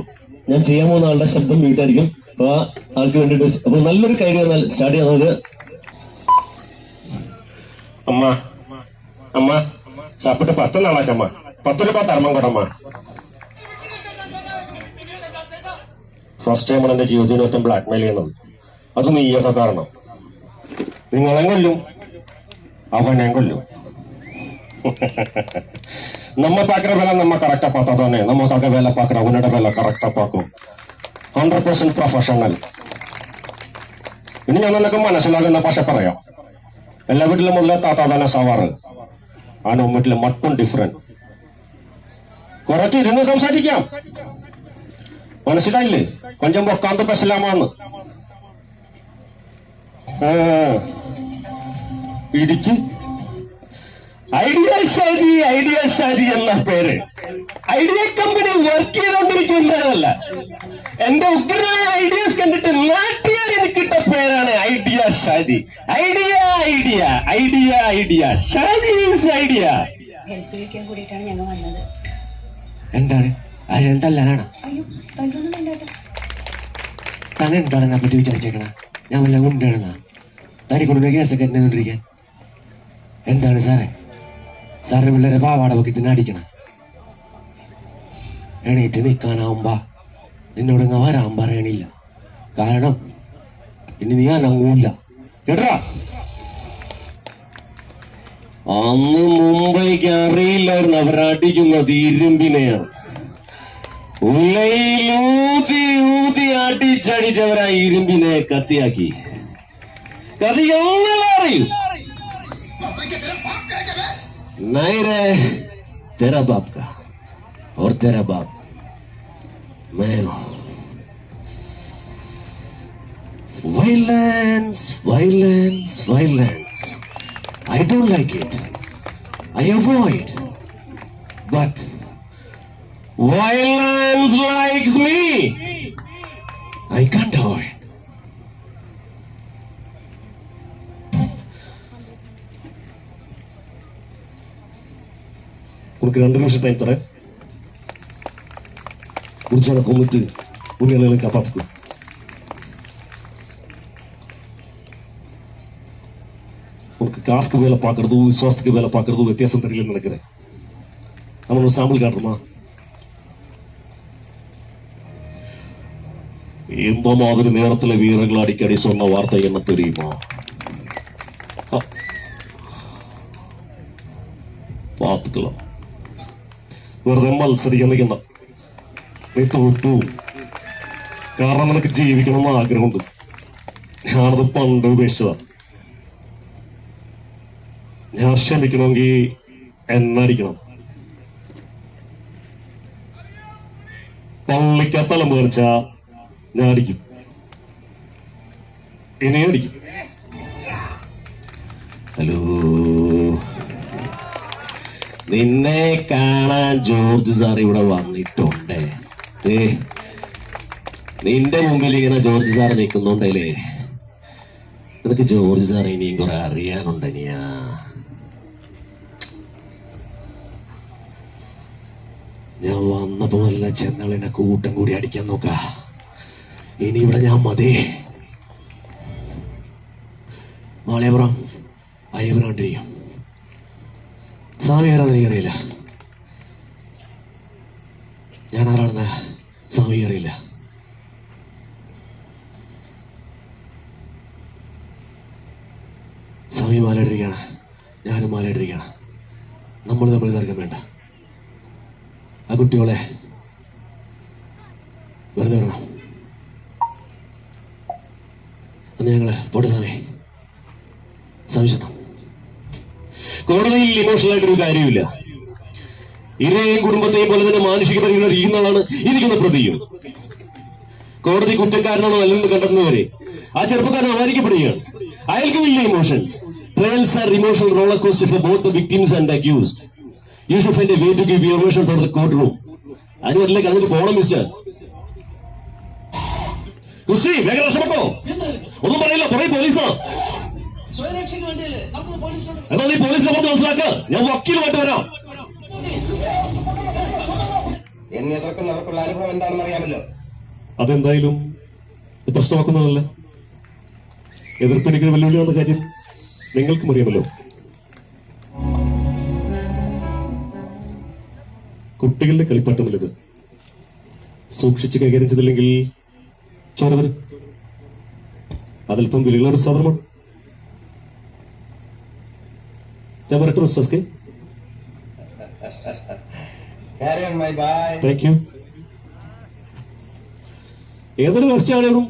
Speaker 15: ഞാൻ ചെയ്യാൻ പോകുന്ന ആളുടെ ശബ്ദം മ്യൂട്ടായിരിക്കും. അപ്പോൾ ആ ആൾക്ക് വേണ്ടിയിട്ട് അപ്പോൾ നല്ലൊരു കൈഡി വന്നാൽ സ്റ്റാർട്ട് ചെയ്യാം നമുക്ക്.
Speaker 18: അമ്മ അമ്മ സാപ്പിട്ട് 10 നാളാച്ചമ്മ 10 രൂപ തർമ്മം കൊടമ്മ. ഫസ്റ്റ് ടൈമാണ് എന്റെ ജീവിതത്തിൽ ഒറ്റ ബ്ലാക്ക്മെയിൽ ചെയ്യണം. അത് നീയൊക്കെ കാരണം. നിങ്ങളെ കൊല്ലും അവനെ കൊല്ലും. நம்ம பாக்குற வேலை நம்ம கரெக்டா பார்த்தா தானே நமக்காக வேலை பார்க்குற உன்னோட வேலை கரெக்டா பார்க்கும். 100% പ്രൊഫഷണൽ. ഇനി ഞാൻ നിനക്ക് മനസ്സിലാകുന്ന ഭാഷ പറയാം. എല്ലാ വീട്ടിലും മുതലേ താത്ത തന്നെ സവാറ്. ആ വീട്ടില് മട്ടും ഡിഫറെന്റ്. കുറച്ച് ഇരുന്ന് സംസാരിക്കാം. മനസ്സിലായില്ലേ? കൊഞ്ചം പൊക്കാന്ത് പെസലാമാന്ന് ഇടിക്ക് ഐഡിയ ഷാജി എന്ന പേര് ഐഡിയ കമ്പനി വർക്ക് ചെയ്തുകൊണ്ടിരിക്കുന്നതല്ല. എന്റെ ഉഗ്രനായ ഐഡിയാസ് കണ്ടിട്ട് നാട്ടുകാർ എനിക്കിട്ട പേരാണ് idea Shaji. Idea idea idea idea Shaji is idea.
Speaker 19: Help വിളിക്കാൻ കൂടിയിട്ടാണ് ഞങ്ങൾ വന്നത്.
Speaker 18: എന്താണ് അതെന്തല്ലാണ് താൻ എന്താണ് എന്നെ പറ്റി വിചാരിച്ചേക്കണ? ഞാൻ വല്ല ഉണ്ടാണെന്നാ താനിക്കൊണ്ടു കേസൊക്കെ എന്നുകൊണ്ടിരിക്കാൻ. എന്താണ് സാറിന് പിള്ളേരെ പാവാട പൊക്കി തിന്നടിക്കണം. എണീറ്റ് നിൽക്കാനാവുമ്പോ നിന്നോട് ഇങ്ങ വരാൻ പറയണില്ല. കാരണം ഇനി നീ അനങ്ങൂല്ല കേട്ടാ. അന്ന് മുംബൈക്ക് അറിയില്ലായിരുന്നു അവരടിക്കുന്നത് ഇരുമ്പിനെയാണ്. ഉലയിലൂതി ഊതി അടിച്ചടിച്ചവരാ ഇരുമ്പിനെ കത്തിയാക്കി. കത്തി എങ്ങനെ അറിയൂ? नहीं रे, तेरा बाप का और तेरा बाप मैं हूं. Violence, violence, violence. I don't like it. I avoid. But violence likes me. I can't avoid. உனக்கு 2 நிமிஷம் டைம் தரேன். முடிச்சான கொண்டுட்டு உண்மையில காப்பாத்துக்கு. உனக்கு காசுக்கு வேலை பார்க்கறதும் விசுவாசத்துக்கு வேலை பார்க்கறதும் வித்தியாசம் தெரியலன்னு நினைக்கிறேன். நம்ம ஒரு சாம்பிள் காட்டுறோமா? எந்த மாதிரி நேரத்துல வீரர்கள் அடிக்கடி சொன்ன வார்த்தை என்ன தெரியுமா? பார்த்துக்கலாம். വെറുതെ മത്സരിക്കാൻ നിൽക്കണ്ട. നീ തോറ്റു. കാരണം നിനക്ക് ജീവിക്കണമെന്ന് ആഗ്രഹമുണ്ട്. ഞാനത് പണ്ട് ഉപേക്ഷിച്ചതാ. ഞാൻ ക്ഷമിക്കണമെങ്കിൽ എന്നടിക്കണം. പള്ളിക്കാ തലം പേർച്ച ഞാൻ അടിക്കും.
Speaker 15: ഇനി അടിക്കും. ഹലോ, നിന്നെ കാണാൻ ജോർജ് സാർ ഇവിടെ വന്നിട്ടുണ്ട്. നിന്റെ മുമ്പിൽ ഇങ്ങനെ ജോർജ് സാർ നിൽക്കുന്നുണ്ടല്ലേ, നിനക്ക് ജോർജ് സാർ ഇനിയും കുറെ അറിയാനുണ്ടനിയാ. ഞാൻ വന്നപ്പോ നല്ല ചെന്നളിനെ കൂട്ടം കൂടി അടിക്കാൻ നോക്ക. ഇനി ഇവിടെ ഞാൻ മതി. മാളിയപുറം അയ്യപ്പനാണ്ടിരിക്കും. സ്വാമി ആരാന്ന് എനിക്കറിയില്ല. ഞാൻ ആരാണെന്ന് സ്വാമി അറിയില്ല. സ്വാമി മാലയിട്ടിരിക്കുകയാണ്, ഞാനും മാലയിട്ടിരിക്കുകയാണ്. നമ്മൾ തമ്മിൽ തർക്കം വേണ്ട. ആ കുട്ടിയോളെ വെറുതെ വിടണം. അന്ന് ഞങ്ങള് പോട്ടെ സ്വാമി. സംശയം കോടതിയിൽ ഇമോഷണൽ ആയിട്ടൊരു കാര്യമില്ല. ഇരയെയും കുടുംബത്തെയും പോലെ തന്നെ മാനുഷിക പരിഗണന ഇരിക്കുന്ന ആളാണ് ഇരിക്കുന്ന പ്രതിയും. കോടതി കുറ്റക്കാരനാണോ അല്ലെന്ന് കണ്ടെത്തുന്നവരെ ആ ചെറുപ്പക്കാരൻ അവാരിക്കപ്പെടുകയാണ്. അയാൾക്ക് വലിയ emotions. Trials are emotional roller coaster for both the victims and the accused. You should find a way to give your emotions out of the courtroom. അതിന് വരിലേക്ക് അതിന് പോകണം മിസ്റ്റർ. കുസ്തി വേഗം രക്ഷപ്പെട്ടോ. ഒന്നും പറയില്ല, പറയും പോലീസാ. എന്നാ നീ പോലീസിനെ പറഞ്ഞ് മനസ്സിലാക്ക. ഞാൻ വക്കീലുമായിട്ട് വരാം.
Speaker 20: നമുക്കുള്ള അനുഭവം എന്താണെന്ന് അറിയാമല്ലോ.
Speaker 15: അതെന്തായാലും പ്രശ്നമാക്കുന്നതല്ല. എതിർപ്പ് എനിക്ക് വെല്ലുവിളിയാണെന്ന കാര്യം നിങ്ങൾക്കും അറിയാമല്ലോ. കുട്ടികളുടെ കളിപ്പാട്ടമില്ലത്. സൂക്ഷിച്ച് കൈകാര്യം ചെയ്തില്ലെങ്കിൽ ചോര വരും. അതല്പം വിലകളൊരു സാധനമാണ്. ഞാൻ വരട്ടെ mister S K. Thank you. ഏതൊരു കർച്ചയാണെങ്കിലും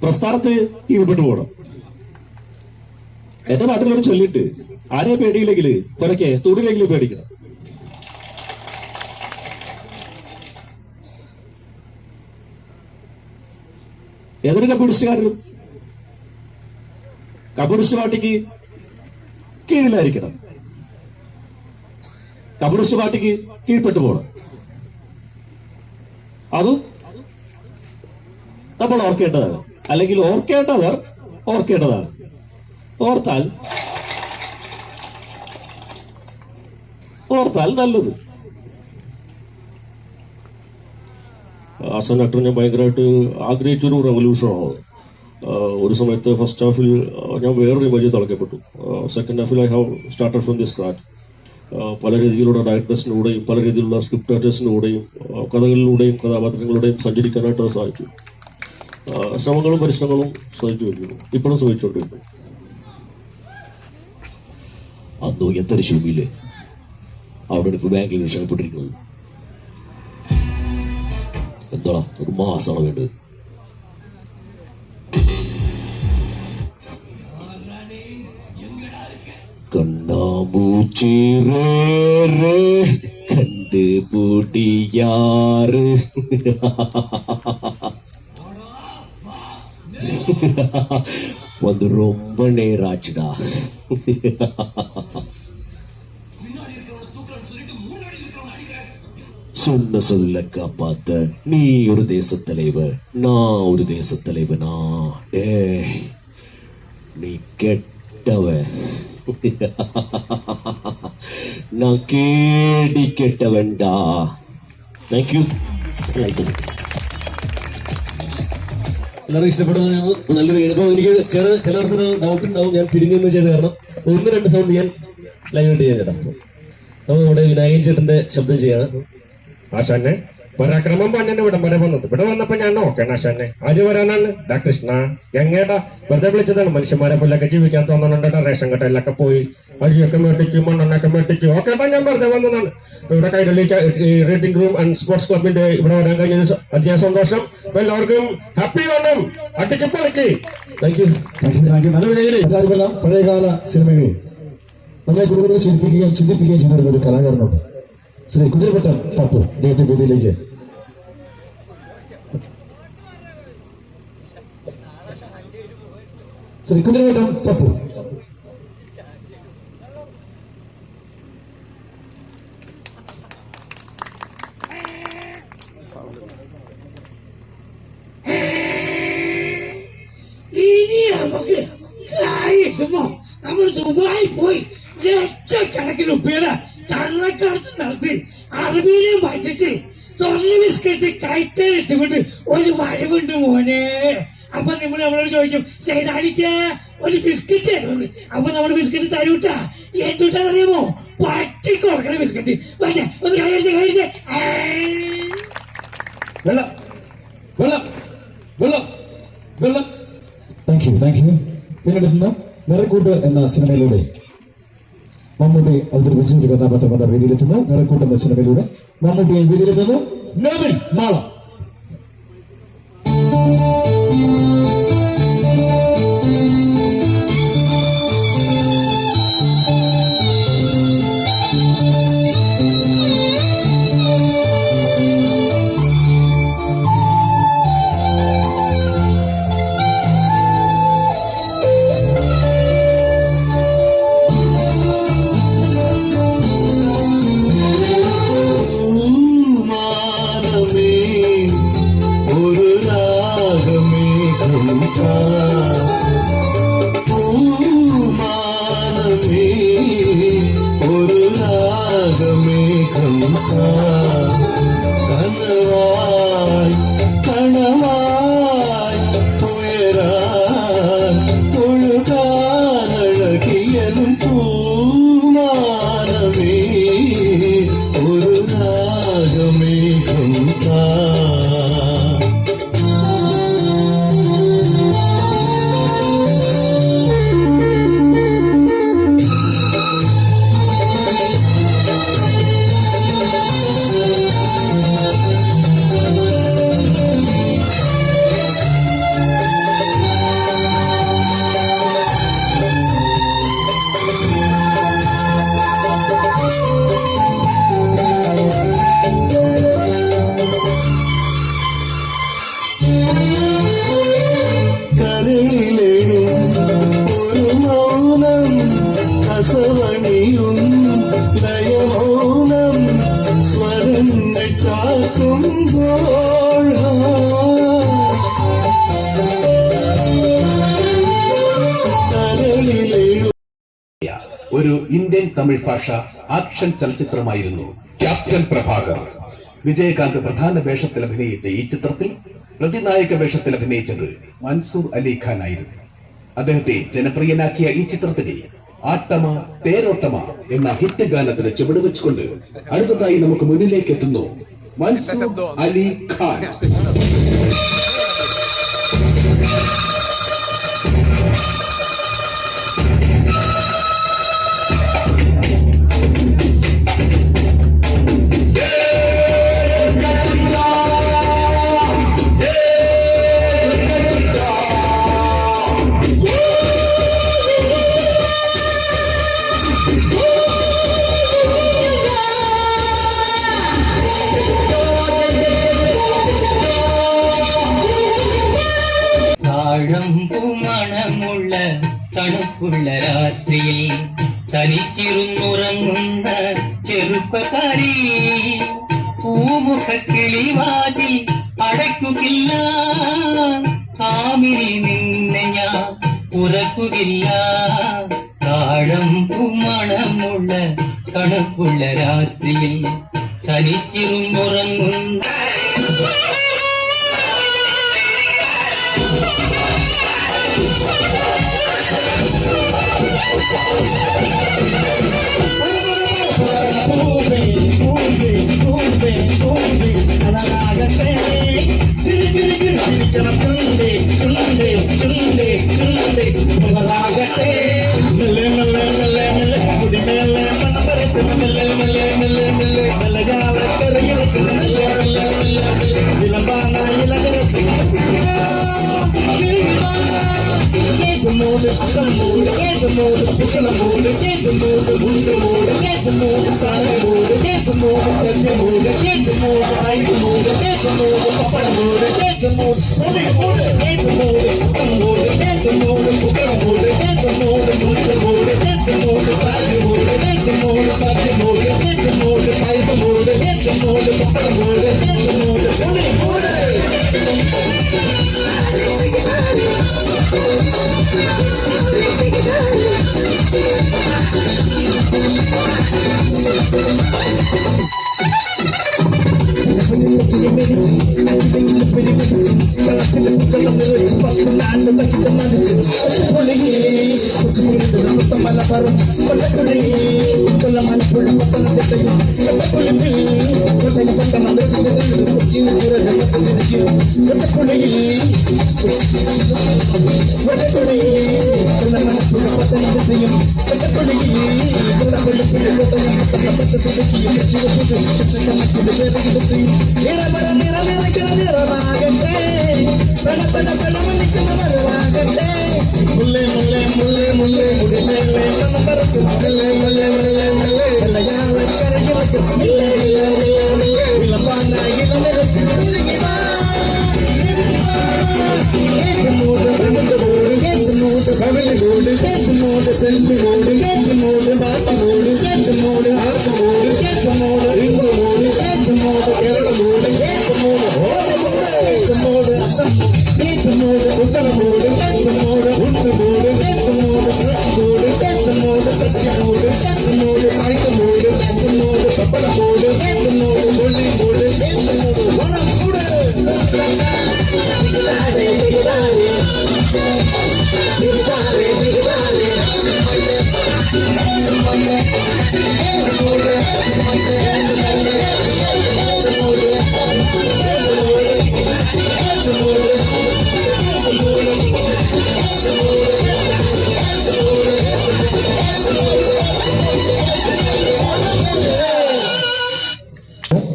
Speaker 15: പ്രസ്ഥാനത്ത് കീഴ്പ്പെട്ടു പോകണം. എന്റെ നാട്ടിലൊരു ചൊല്ലിട്ട് ആരെ പേടിയില്ലെങ്കിൽ പുറക്കെ തൊടിയില്ലെങ്കിൽ പേടിക്കണം. ഏതൊരു കമ്മ്യൂണിസ്റ്റുകാരനും കമ്മ്യൂണിസ്റ്റ് പാർട്ടിക്ക് കീഴിലായിരിക്കണം. കമ്മ്യൂണിസ്റ്റ് പാർട്ടിക്ക് കീഴ്പ്പെട്ടു പോകണം. അതും നമ്മൾ ഓർക്കേണ്ടതാണ്. അല്ലെങ്കിൽ ഓർക്കേണ്ടവർ ഓർക്കേണ്ടതാണ്. ഓർത്താൽ നല്ലത്. ആസാൻ ആക്ടർ ഞാൻ ഭയങ്കരമായിട്ട് ആഗ്രഹിച്ചൊരു റെവല്യൂഷനാണ്. ഒരു സമയത്ത് ഫസ്റ്റ് ഹാഫിൽ ഞാൻ വേറൊരു image തളയ്ക്കപ്പെട്ടു. Second Hafil I have started from the scratch. പല രീതിയിലുള്ള ഡയറക്ടേഴ്സിലൂടെയും പല രീതിയിലുള്ള സ്ക്രിപ്റ്റ് റൈറ്റേഴ്സിലൂടെയും കഥകളിലൂടെയും കഥാപാത്രങ്ങളുടെയും സഞ്ചരിക്കാനായിട്ട് അത് സാധിച്ചു. ശ്രമങ്ങളും പരിശ്രമങ്ങളും ശ്രമിച്ചുകൊണ്ടിരുന്നു, ഇപ്പോഴും ശ്രമിച്ചുകൊണ്ടിരുന്നു. അന്നോ എത്ര ശൂമിയില് അവിടെ ഇപ്പൊ ബാങ്കിൽ രക്ഷപ്പെട്ടിരിക്കുന്നത്. എന്താ ഒരു മാസമാണ് വേണ്ടത്. കണ്ണാമൂച്ചിറേ കണ്ട് പൂട്ടിയാറ് வந்து ரொம்ப நேரம் ஆச்சுடா. சொன்ன சொல்ல காப்பாத்த நீ ஒரு தேச தலைவர், நான் ஒரு தேச தலைவனா? நீ கெட்டவ, நான் கேடி கெட்டவன்டா. Thank you. എല്ലാവരും ഇഷ്ടപ്പെടുന്ന നല്ലൊരു ഇപ്പോൾ എനിക്ക് ചിലർക്കൊരു ഡൗട്ട് ഉണ്ടാവും. ഞാൻ തിരിഞ്ഞൊന്നും ചെയ്ത് കാരണം 1-2 സൗണ്ട് ഞാൻ ലൈവായിട്ട് ചെയ്യാൻ ചേട്ടാ. അപ്പോൾ നമ്മുടെ വിനായകൻ ചേട്ടന്റെ ശബ്ദം ചെയ്യാണ്.
Speaker 21: ആശാനെ പരാക്രമം പന്നെ ഇവിടം വരെ വന്നത്. ഇവിടെ വന്നപ്പോ ഞാൻ നോക്കണം ആശാനെ ആര് വരാനാണ്? ഡാ കൃഷ്ണ എങ്ങേട്ടാ വെറുതെ വിളിച്ചതാണ്. മനുഷ്യന്മാരെ പോലൊക്കെ ജീവിക്കാൻ തോന്നുന്നുണ്ട്. റേഷൻ കടയിലൊക്കെ പോയി അരിയൊക്കെ മേടിച്ചു മണ്ണെണ്ണൊക്കെ മേടിച്ചു. ഓക്കേട്ടാ ഞാൻ വെറുതെ വന്നതാണ്. ഇവിടെ Kairali reading room and sports ക്ലബിന്റെ ഇവിടെ വരാൻ കഴിഞ്ഞത് അതിയായ സന്തോഷം. അപ്പൊ എല്ലാവർക്കും ഹാപ്പി ഓണം. അടിക്ക് പൊളിക്ക്.
Speaker 3: Thank you. നല്ല വിലയിലെ പഴയകാല സിനിമകളിൽ നമ്മളെ കൂടുതൽ ചിന്തിപ്പിക്കുകയും ചെയ്തിരുന്ന ഒരു കലാകാരനുണ്ട്, ശ്രീ കുതിരവട്ടം പപ്പു. അദ്ദേഹത്തിന്റെ വേദിയിലേക്ക് ശ്രീ കുതിരവട്ടം പപ്പു.
Speaker 2: ഇനി നമുക്ക് കിട്ടുമ്പോ നമ്മൾ ദുബായി പോയി ലക്ഷക്കണക്കിന് ഉപ്പയുടെ കള്ളക്കടത്ത് നടത്തി അറബിയിലും പറ്റിച്ച് സ്വർണ്ണ ബിസ്ക്കറ്റ് കയറ്റിട്ടുകൊണ്ട് ഒരു വരവുണ്ട് മോനെ. അപ്പൊ നമ്മൾ നമ്മളോട് ചോദിക്കും സൈതാനിക്ക ഒരു ബിസ്ക്കറ്റ് തരുന്നുണ്ട്. അപ്പൊ നമ്മുടെ ബിസ്ക്കറ്റ് തരൂട്ടാ. എന്തുട്ടാന്നറിയാമോ? പറ്റി കൊടുക്കണ ബിസ്ക്കറ്റ്. ഒന്ന് കഴിച്ചേ കഴിച്ചേ.
Speaker 3: വെള്ളം വെള്ളം വെള്ളം വെള്ളം. Thank you. പിന്നീട് നിറക്കൂട്ട് എന്ന സിനിമയിലൂടെ മമ്മൂട്ടി അവതരിപ്പിച്ച ഒരു കഥാപാത്രം വേദിയിലെത്തുന്നു. നിറക്കൂട്ട് എന്ന സിനിമയിലൂടെ മമ്മൂട്ടിയെ വേദിയിലെത്തുന്നു നോബിൻ മാള.
Speaker 1: ഒരു ഇന്ത്യൻ തമിഴ് ഭാഷ ആക്ഷൻ ചലച്ചിത്രമായിരുന്നു ക്യാപ്റ്റൻ പ്രഭാകർ. വിജയകാന്ത് പ്രധാന വേഷത്തിൽ അഭിനയിച്ച ഈ ചിത്രത്തിൽ പ്രതിനായക വേഷത്തിൽ അഭിനയിച്ചത് മൻസൂർ അലി ഖാൻ ആയിരുന്നു. അദ്ദേഹത്തെ ജനപ്രിയനാക്കിയ ഈ ചിത്രത്തിന് ആട്ടമ തേരോട്ടമ എന്ന ഹിറ്റ് ഗാനത്തിന് ചുവട് വെച്ചുകൊണ്ട് അടുത്തതായി നമുക്ക് മുന്നിലേക്ക് എത്തുന്നു മൻസൂർ അലി ഖാൻ.
Speaker 10: മണമുള്ള തണുപ്പുള്ള രാത്രിയിൽ തനിച്ചിരുന്നുറങ്ങുന്ന ചെറുപ്പക്കാരി പൂമുഖക്കിളിവാതിൽ അടയ്ക്കുകയില്ല, കാമിനി നിന്നെ ഞാൻ ഉറക്കുകയില്ല. താഴമ്പൂ മണമുള്ള തണുപ്പുള്ള രാത്രിയിൽ തനിച്ചിരുന്നുറങ്ങുന്ന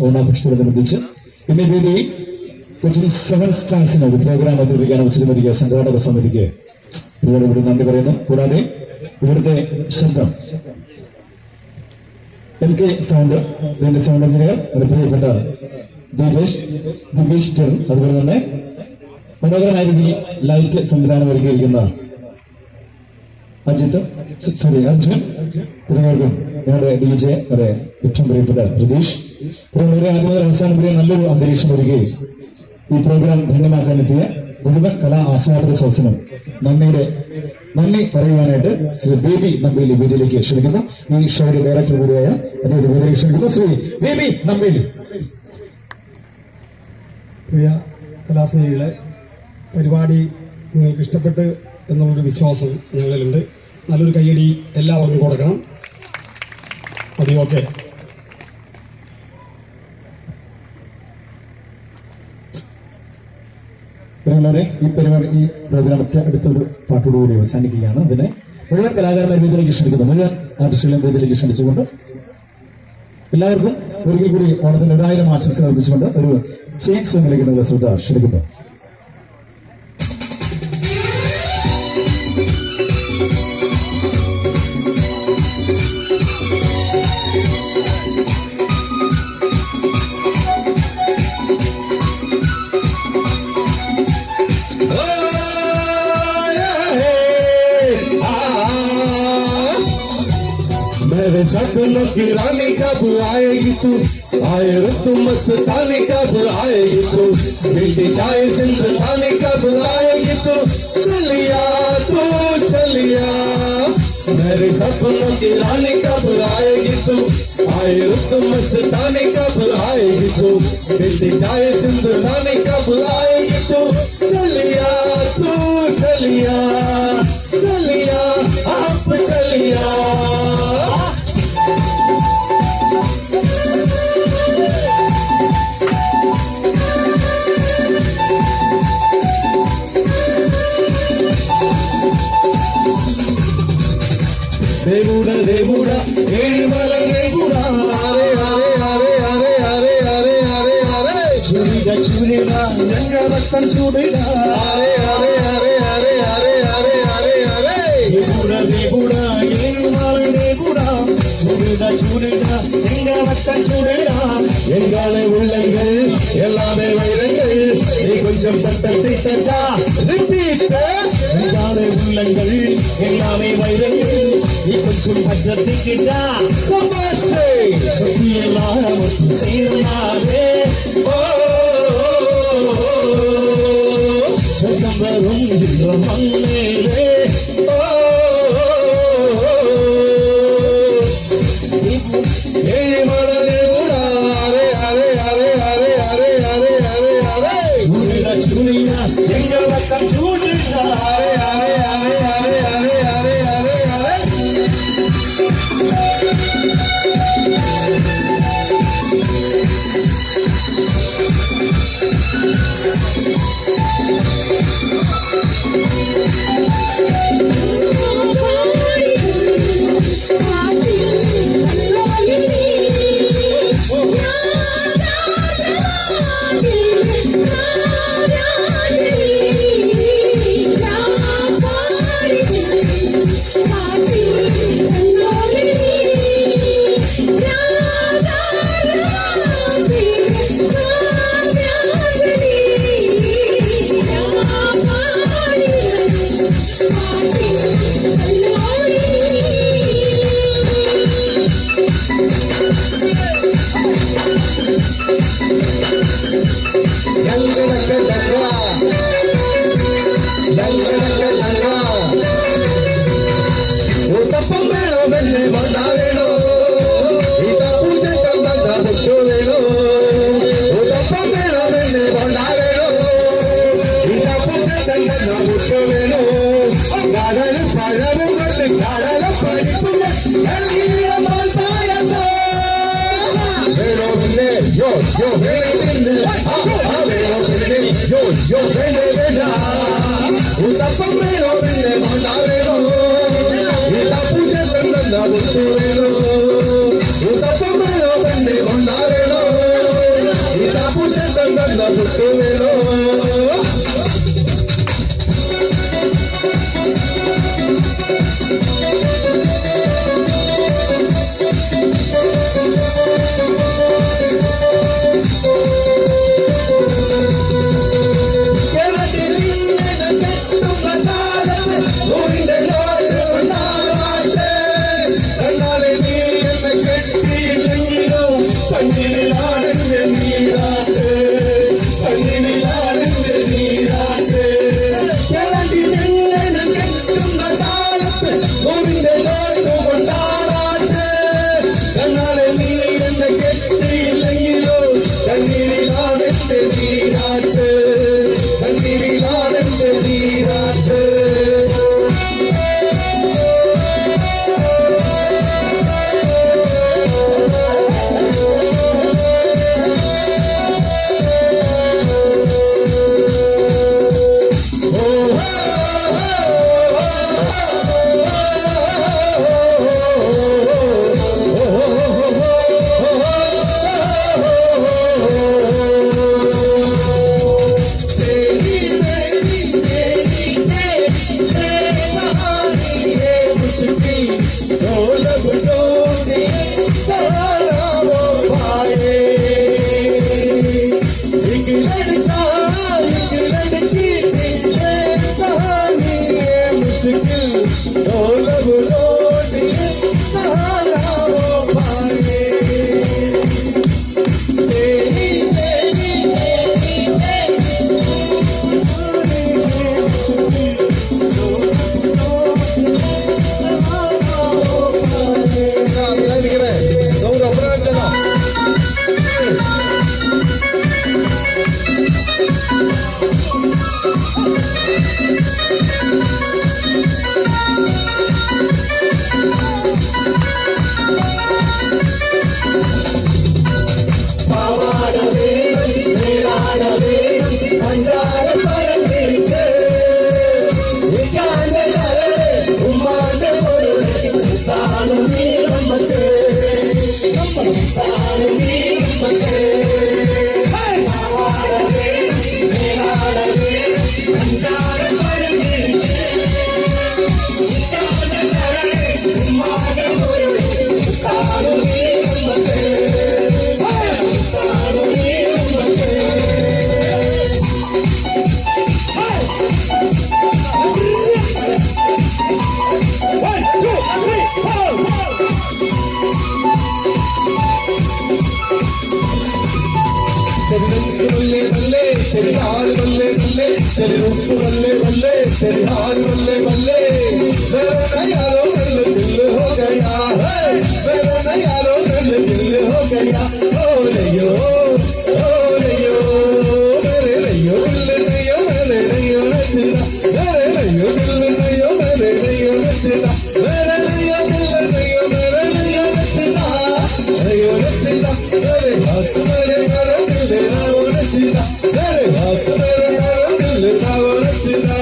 Speaker 3: ഓണാഘോഷത്തോടനുബന്ധിച്ച് പിന്നെ വേദിയിൽ കൊച്ചിൻ 7 സ്റ്റാർസിന് ഒരു പ്രോഗ്രാം അവതരിപ്പിക്കാൻ അവസരമൊരുക്കിയ സംഘാടക സമിതിക്ക് ഇവിടെ നന്ദി പറയുന്നു. കൂടാതെ ഇവിടുത്തെ ശബ്ദം എനിക്ക് സൗണ്ട് ഇതിന്റെ സൗണ്ട് എഞ്ചിനീയർ ഒരു പ്രിയപ്പെട്ട ദിപേഷ് ടെൻ, അതുപോലെ തന്നെ മനോഹരമായ രീതിയിൽ ലൈറ്റ് സംവിധാനം ഒരുക്കിയിരിക്കുന്ന അർജുൻ തുടങ്ങിയവർക്കും ഞങ്ങളുടെ DJ വളരെ ഏറ്റവും പ്രിയപ്പെട്ട പ്രതീഷ് തുടങ്ങിയവരെ ആദ്യം മുതൽ അവസാനം വരെ നല്ലൊരു അന്തരീക്ഷം ഒരുക്കി ഈ പ്രോഗ്രാം ധന്യമാക്കാനെത്തിയ മുഴുവൻ കലാ ആസ്വാദക സദസ്സിനും നന്ദി പറയുവാനായിട്ട് ശ്രീ ബേബി നമ്പേലി വേദിയിലേക്ക് ക്ഷണിക്കുന്നു. ഈ ഷോയുടെ ഡയറക്ടർ കൂടിയായ അദ്ദേഹത്തെ വേദിയിലേക്ക് ക്ഷണിക്കുന്നു. ശ്രീ ബേബി നമ്പേലി.
Speaker 9: പ്രിയ കലാസ്നേഹികളെ, പരിപാടി നിങ്ങൾക്ക് ഇഷ്ടപ്പെട്ട് എന്നുള്ളൊരു വിശ്വാസം ഞങ്ങളിലുണ്ട്. നല്ലൊരു കയ്യടി എല്ലാവർക്കും കൊടുക്കണം. മതി, ഓക്കെ.
Speaker 3: ഈ പരിപാടി ഈ പ്രോഗ്രാം അടുത്തൊരു പാട്ടോടുകൂടി അവസാനിക്കുകയാണ്. അതിനെ മുഴുവൻ കലാകാരന്മാരെ വേദിയിലേക്ക് ക്ഷണിക്കുന്നു. മുഴുവൻ ആർട്ടിസ്റ്റുകളെയും വേദിയിലേക്ക് ക്ഷണിച്ചുകൊണ്ട് എല്ലാവർക്കും ഒരിക്കൽ കൂടി ഓണത്തിന് 1000 ആശംസകൾ അർപ്പിച്ചുകൊണ്ട് ഒരു ചെയിൻ സോങ്ങിലേക്ക് ശ്രദ്ധ ക്ഷണിക്കുന്നു.
Speaker 13: मेरे सपनों की रानी कब आएगी तू, आए रुत मस्तानी कब आएगी तू, बेटी चाहे जिंदगानी कब आएगी तू, चलिया तू चलिया। मेरे सपनों की रानी कब आएगी तू, आए रुत मस्तानी कब आएगी तू, बेटी चाहे जिंदगानी कब आएगी तू, चलिया तू चलिया चलिया आप चलिया। దేవుడా దేవుడా ఏడుమల దేవుడా అరే అరే అరే అరే అరే అరే అరే అరే చూడిగా చూడిగా రంగవత్తం చూడిగా అరే అరే అరే అరే అరే అరే అరే అరే దేవుడా దేవుడా ఏడుమల దేవుడా చూడిగా చూడిగా రంగవత్తం చూడిగా எங்காலே உள்ளங்கள் எல்லாமே வைரங்கள் நீ கொஞ்சம் கொஞ்சப்பட்ட எல்லாமே உள்ளங்கள் எல்லாமே வைரங்கள் நீ கொஞ்சம் பற்றத்திட்டா சபாஷே சுத்தி எல்லாம் செய்தாலே சொந்தம் வரும் இந்த மண்ணிலே எங்கள் பக்கம் சூடுடா तेरे रूप बल्ले बल्ले तेरे हाथ बल्ले बल्ले मेरा यारो दिल दिल हो गया है मेरा यारो दिल दिल हो गया हो रैयो मेरे रैयो दिल रैयो मेरे रैयो नचना मेरे रैयो दिल रैयो मेरे रैयो नचना मेरे रैयो दिल रैयो मेरे रैयो नचना रैयो नचना मेरे हाथ मेरे यारो दिल राव नचना मेरे हाथ मेरे यारो दिल राव नचना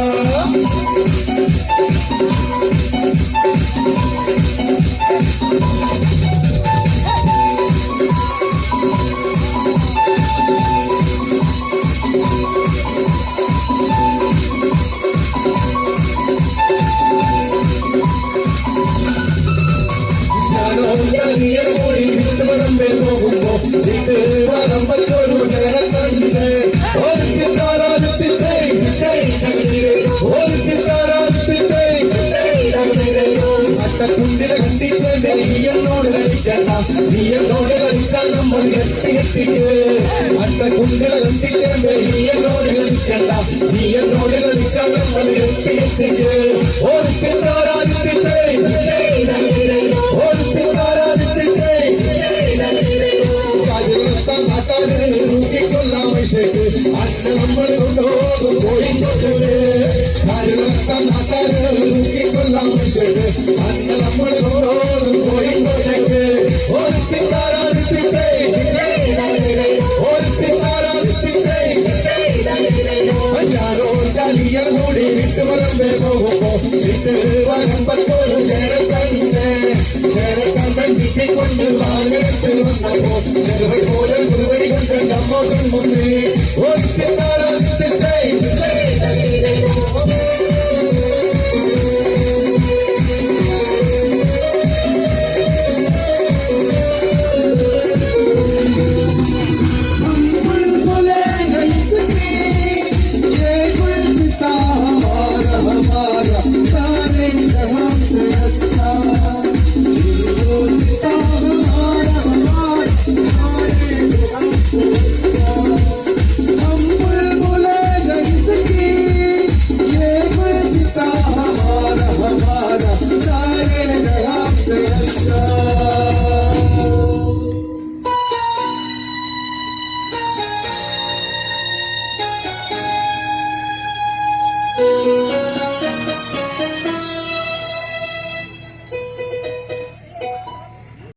Speaker 13: കുണ്ടിലെ കണ്ടിച്ചേ നീയെന്നോട് കളിക്കണ്ട നീയെന്നോട് കളിച്ചാൽ നമ്മൾ എത്തിക്ക് അത്ത കുണ്ടിലെ കണ്ടിച്ചേ നീയെന്നോട് കളിക്കണ്ട നീയെന്നോട് കളിച്ചാൽ നമ്മൾ എത്തിക്ക് ഓർത്തിത്താരാദിത്യത്തെ ഓർത്തിത്താരാദിത്യത്തെ നാട്ടാന് നോക്കിക്കൊള്ളാം പൈസക്ക് അച്ഛ നമ്മൾ കൊണ്ടുപോകും കോഴിക്കോട്ട് നാട്ടാന് നോക്കിക്കൊള്ളാം പൈസക്ക് അച്ഛ നമ്മൾ കൊണ്ടുപോകും കോഴിക്കോട്ടേക്ക് ഓർത്തിത്താരാദിത്യത്തെ ഓർത്തിത്താരാദിത്യത്തെ ഞാനോ ചലിയ കൂടി വിട്ടുപറമ്പേ പോകുമ്പോ വിട്ട് വരമ്പത്തോട് ചേരക്കണ്ടെ ചിക്കിക്കൊണ്ട് വാങ്ങെടുത്ത് വന്നപ്പോ ചെറുപടി പോലെ കുറുപടി കൊണ്ട് നമ്മോട്ടും